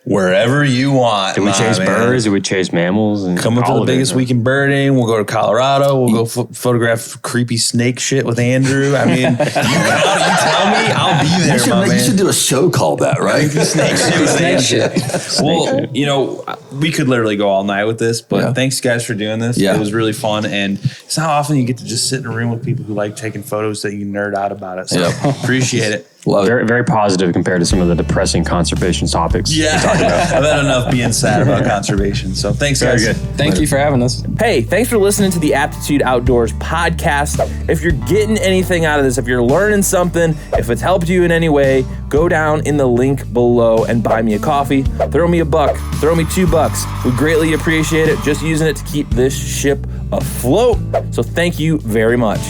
Wherever you want. Do we chase birds? Do we chase mammals? And come up to the biggest week in birding. We'll go to Colorado. We'll go photograph creepy snake shit with Andrew. I mean, you tell me, I'll be there, You should do a show called that, right? Snake shit. Well, we could literally go all night with this, but thanks guys for doing this. It was really fun, and it's not often you get to just sit in a room with people who like taking photos that you nerd out about it. So appreciate it. Very, very positive compared to some of the depressing conservation topics. Yeah, I've had enough being sad about conservation. So thanks, guys. Very good. Thank you for having us. Hey, thanks for listening to the Aptitude Outdoors podcast. If you're getting anything out of this, if you're learning something, if it's helped you in any way, go down in the link below and buy me a coffee. Throw me $1, throw me $2. We greatly appreciate it. Just using it to keep this ship afloat. So thank you very much.